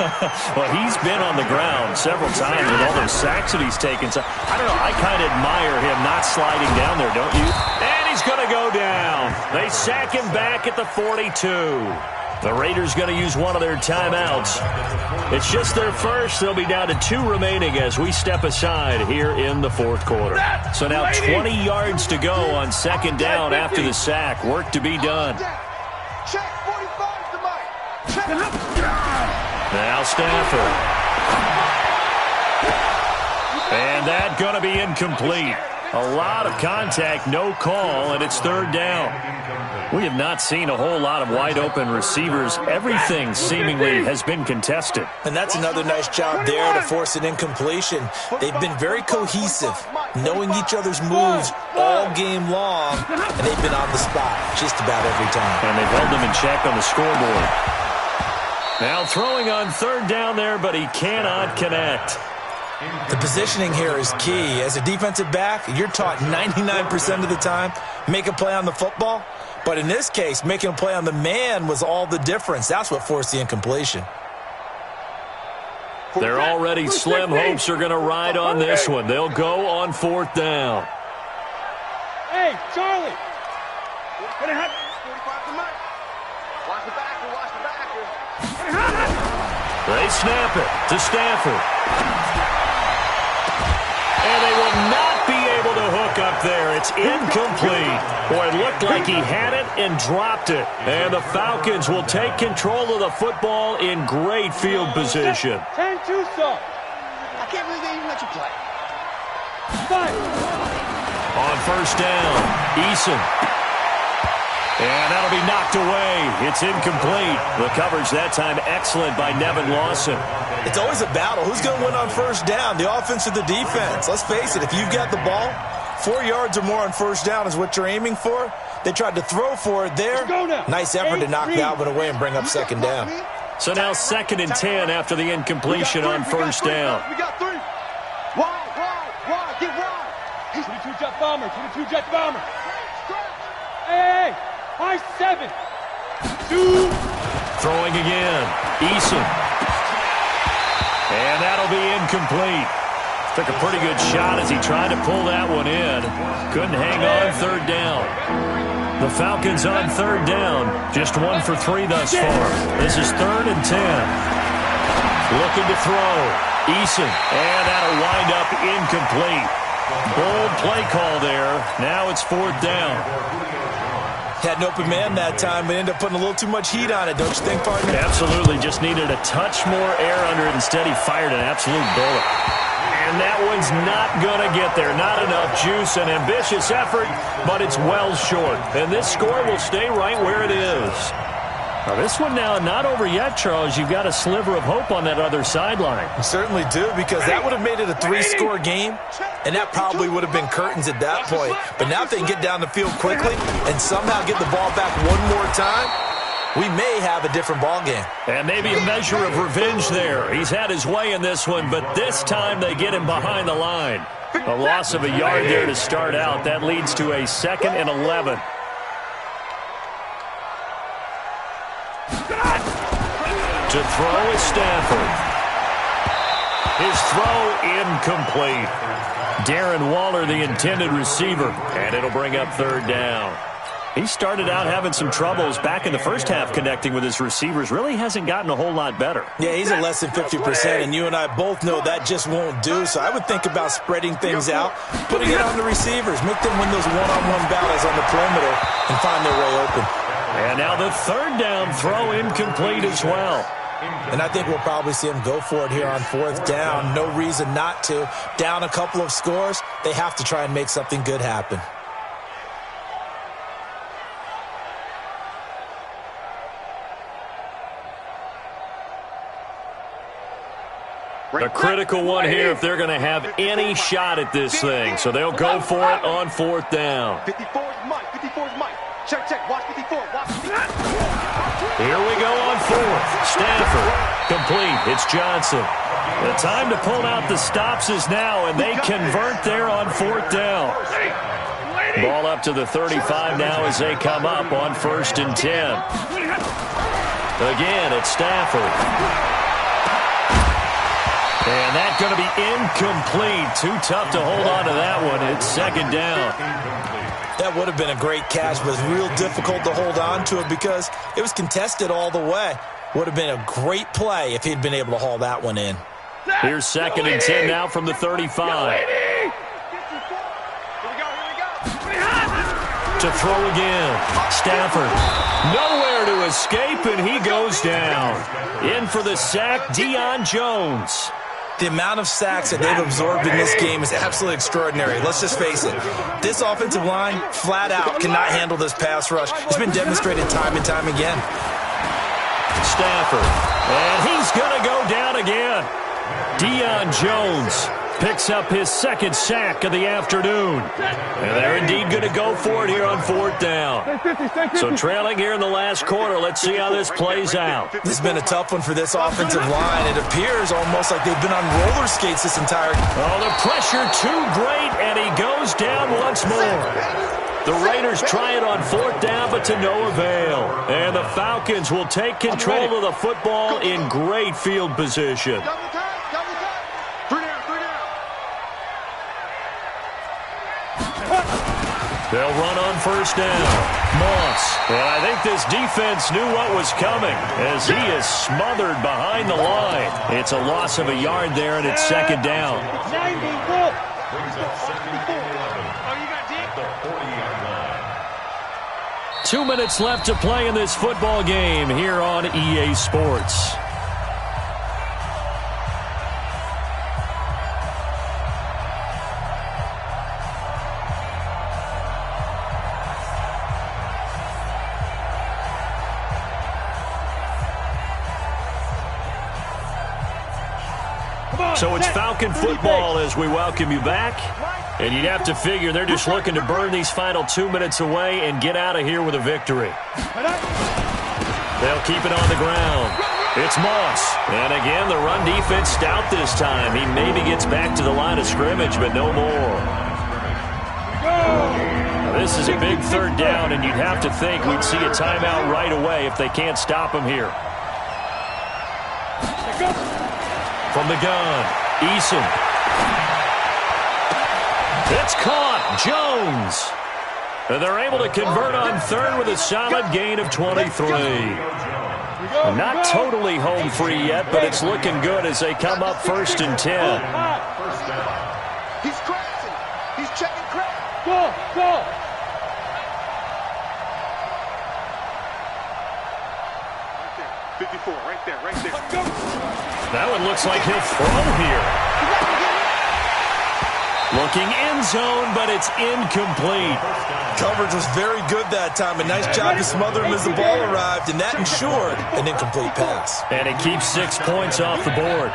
Well, he's been on the ground several times with all those sacks that he's taken. So, I don't know, I kind of admire him not sliding down there, don't you? And he's going to go down. They sack him back at the 42. The Raiders going to use one of their timeouts. It's just their first. They'll be down to 2 remaining as we step aside here in the 4th quarter. So now 20 yards to go on 2nd down after the sack. Work to be done. Check 45 to Mike. Check. Now Stafford. And that going to be incomplete. A lot of contact, no call, and it's 3rd down. We have not seen a whole lot of wide-open receivers. Everything seemingly has been contested. And that's another nice job there to force an incompletion. They've been very cohesive, knowing each other's moves all game long, and they've been on the spot just about every time. And they've held them in check on the scoreboard. Now throwing on 3rd down there, but he cannot connect. The positioning here is key. As a defensive back, you're taught 99% of the time, make a play on the football. But in this case, making a play on the man was all the difference. That's what forced the incompletion. Their already slim hopes are going to ride on this one. They'll go on 4th down. Hey, Charlie. What happened? 45 to Mike. Watch the backer, watch the backer. They snap it to Stafford. And they will not be able to hook up there. It's incomplete. Boy, it looked like he had it and dropped it. And the Falcons will take control of the football in great field position. 10-2, so. I can't believe they even let you play. On 1st down, Eason. And that'll be knocked away. It's incomplete. The coverage that time excellent by Nevin Lawson. It's always a battle. Who's going to win on 1st down, the offense or the defense? Let's face it, if you've got the ball, 4 yards or more on 1st down is what you're aiming for. They tried to throw for it there. Nice effort to knock that one away and bring up 2nd down. So now 2nd and 10 after the incompletion on 1st down. We got 3. Wide, get wide. 22-jet bomber, 22-jet bomber. Hey, high 7. 2. Throwing again, Eason. And that'll be incomplete. Took a pretty good shot as he tried to pull that one in. Couldn't hang on 3rd down. The Falcons on 3rd down. Just 1 for 3 thus far. This is 3rd and 10. Looking to throw. Eason. And that'll wind up incomplete. Bold play call there. Now it's 4th down. Had an open man that time, but ended up putting a little too much heat on it, don't you think, partner? Absolutely. Just needed a touch more air under it. Instead, he fired an absolute bullet. And that one's not going to get there. Not enough juice. An ambitious effort, but it's well short. And this score will stay right where it is. Now, this one now not over yet, Charles. You've got a sliver of hope on that other sideline. You certainly do, because that would have made it a 3-score game, and that probably would have been curtains at that point. But now if they can get down the field quickly and somehow get the ball back one more time, we may have a different ball game. And maybe a measure of revenge there. He's had his way in this one, but this time they get him behind the line. A loss of a yard there to start out. That leads to a 2nd and 11. To throw is Stafford. His throw incomplete. Darren Waller, the intended receiver, and it'll bring up 3rd down. He started out having some troubles back in the first half connecting with his receivers. Really hasn't gotten a whole lot better. Yeah, he's at less than 50%, and you and I both know that just won't do. So I would think about spreading things out, putting it on the receivers, make them win those one-on-one battles on the perimeter, and find their way open. And now the 3rd down throw incomplete as well. And I think we'll probably see him go for it here on 4th down. No reason not to. Down a couple of scores, they have to try and make something good happen. A critical one here if they're going to have any shot at this thing. So they'll go for it on 4th down. 54 is Mike. 54 is Mike. Check, check. Watch 54. Watch 54. Here we go on 4th. Stafford. Complete. It's Johnson. The time to pull out the stops is now, and they convert there on 4th down. Ball up to the 35 now as they come up on 1st and 10. Again, it's Stafford. And that's going to be incomplete. Too tough to hold on to that one. It's 2nd down. That would have been a great catch, but it's real difficult to hold on to it because it was contested all the way. Would have been a great play if he'd been able to haul that one in. Here's 2nd and 10 now from the 35. To throw again. Stafford. Nowhere to escape, and he goes down. In for the sack, Deion Jones. The amount of sacks that they've absorbed in this game is absolutely extraordinary. Let's just face it. This offensive line, flat out, cannot handle this pass rush. It's been demonstrated time and time again. Stafford. And he's going to go down again. Deion Jones picks up his 2nd sack of the afternoon. And they're indeed going to go for it here on 4th down. So trailing here in the last quarter. Let's see how this plays out. This has been a tough one for this offensive line. It appears almost like they've been on roller skates this entire... Oh, the pressure too great, and he goes down once more. The Raiders try it on 4th down, but to no avail. And the Falcons will take control of the football in great field position. They'll run on 1st down. Moss. And I think this defense knew what was coming as he is smothered behind the line. It's a loss of a yard there, and it's 2nd down. 2 minutes left to play in this football game here on EA Sports. So it's Falcon football as we welcome you back. And you'd have to figure they're just looking to burn these final 2 minutes away and get out of here with a victory. They'll keep it on the ground. It's Moss. And again, the run defense stout this time. He maybe gets back to the line of scrimmage, but no more. Now, this is a big 3rd down, and you'd have to think we'd see a timeout right away if they can't stop him here. From the gun, Eason. It's caught. Jones. And they're able to convert on 3rd with a solid gain of 23. Not totally home free yet, but it's looking good as they come up 1st and 10. First down. He's crashing. He's checking crash. Go. Right there. 54, right there. That one looks like he'll throw here. Looking end zone, but it's incomplete. Coverage was very good that time. A nice job to smother him as the ball arrived, and that ensured an incomplete pass. And it keeps 6 points off the board.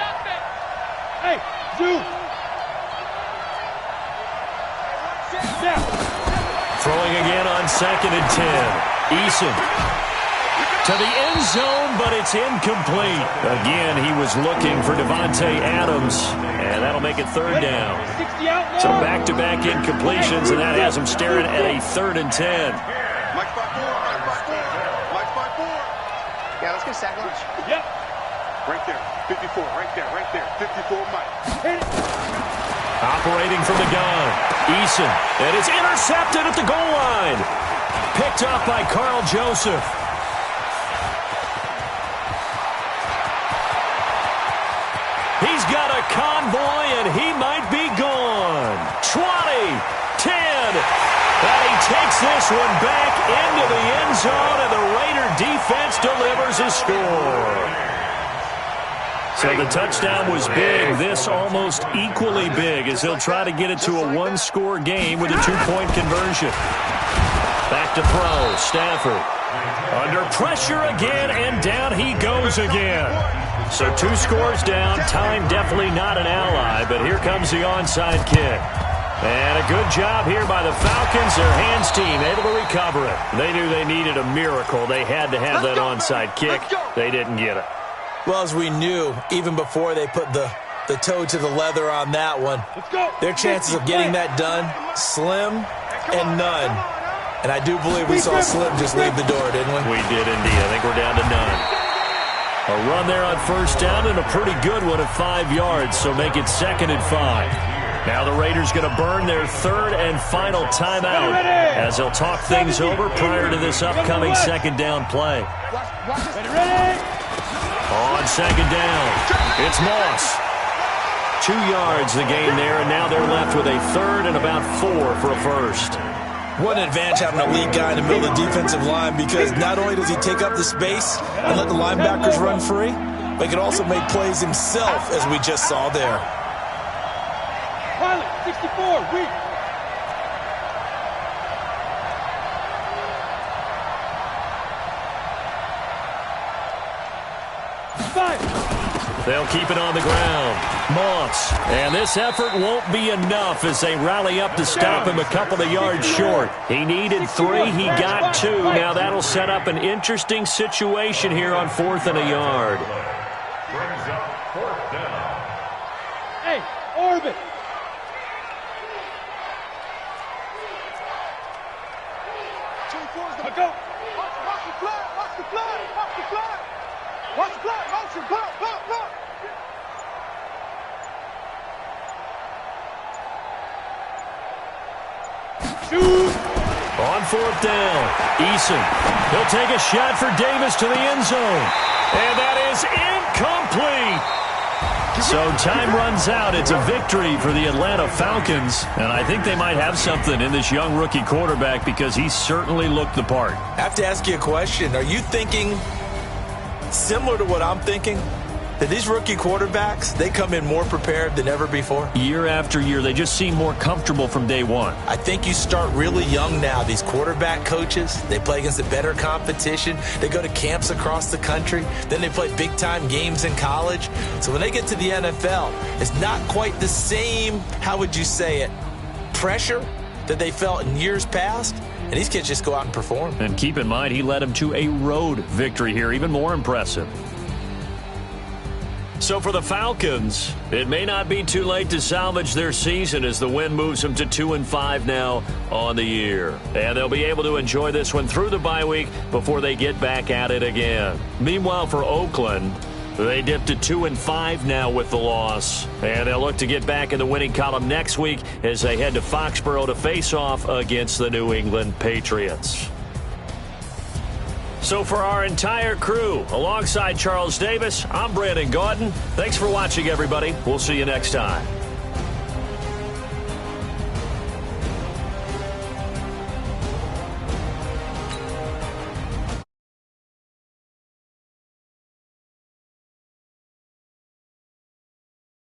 Hey, dude. Throwing again on 2nd and 10. Eason to the end zone, but it's incomplete. Again, he was looking for Devontae Adams, and that'll make it 3rd down. So back-to-back incompletions, and that has him staring at a 3rd and 10. Mike 5-4. Yeah, let's get a sack lunch. Yep. Right there. 54, right there. 54, Mike. Operating from the gun. Eason, and it's intercepted at the goal line. Picked up by Carl Joseph. He's got a convoy, and he might be gone. 20, 10, and he takes this one back into the end zone, and the Raider defense delivers a score. So the touchdown was big. This almost equally big as he'll try to get it to a one-score game with a two-point conversion. Back to throw. Stafford under pressure again, and down he goes again. So 2 scores down. Time definitely not an ally, but here comes the onside kick. And a good job here by the Falcons. Their hands team able to recover it. They knew they needed a miracle. They had to have that onside kick. They didn't get it. Well, as we knew, even before they put the toe to the leather on that one, their chances of getting that done, slim and none. And I do believe we saw Slim just leave the door, didn't we? We did indeed. I think we're down to none. A run there on 1st down and a pretty good one at 5 yards, so make it 2nd and 5. Now the Raiders going to burn their 3rd and final timeout as they'll talk things over prior to this upcoming 2nd down play. On 2nd down, it's Moss. 2 yards the gain there, and now they're left with a 3rd and about 4 for a 1st. What an advantage having a lead guy in the middle of the defensive line, because not only does he take up the space and let the linebackers run free, but he can also make plays himself, as we just saw there. Pilot, 64, weak. They'll keep it on the ground. Moss. And this effort won't be enough as they rally up to stop him a couple of yards short. He needed 3. He got 2. Now that'll set up an interesting situation here on 4th and a yard. Brings up 4th down. Hey, orbit. Go. Watch the flag. Watch the flag. Watch the flag. Watch the flag. Motion. Block. Shoot. On 4th down, Eason. He'll take a shot for Davis to the end zone. And that is incomplete. So time runs out. It's a victory for the Atlanta Falcons. And I think they might have something in this young rookie quarterback because he certainly looked the part. I have to ask you a question. Are you thinking similar to what I'm thinking? That these rookie quarterbacks, they come in more prepared than ever before? Year after year, they just seem more comfortable from day one. I think you start really young now. These quarterback coaches, they play against the better competition. They go to camps across the country. Then they play big-time games in college. So when they get to the NFL, it's not quite the same, how would you say it, pressure that they felt in years past. And these kids just go out and perform. And keep in mind, he led them to a road victory here, even more impressive. So for the Falcons, it may not be too late to salvage their season as the win moves them to 2-5 now on the year. And they'll be able to enjoy this one through the bye week before they get back at it again. Meanwhile, for Oakland, they dipped to 2-5 now with the loss. And they'll look to get back in the winning column next week as they head to Foxborough to face off against the New England Patriots. So for our entire crew, alongside Charles Davis, I'm Brandon Gaudin. Thanks for watching, everybody. We'll see you next time.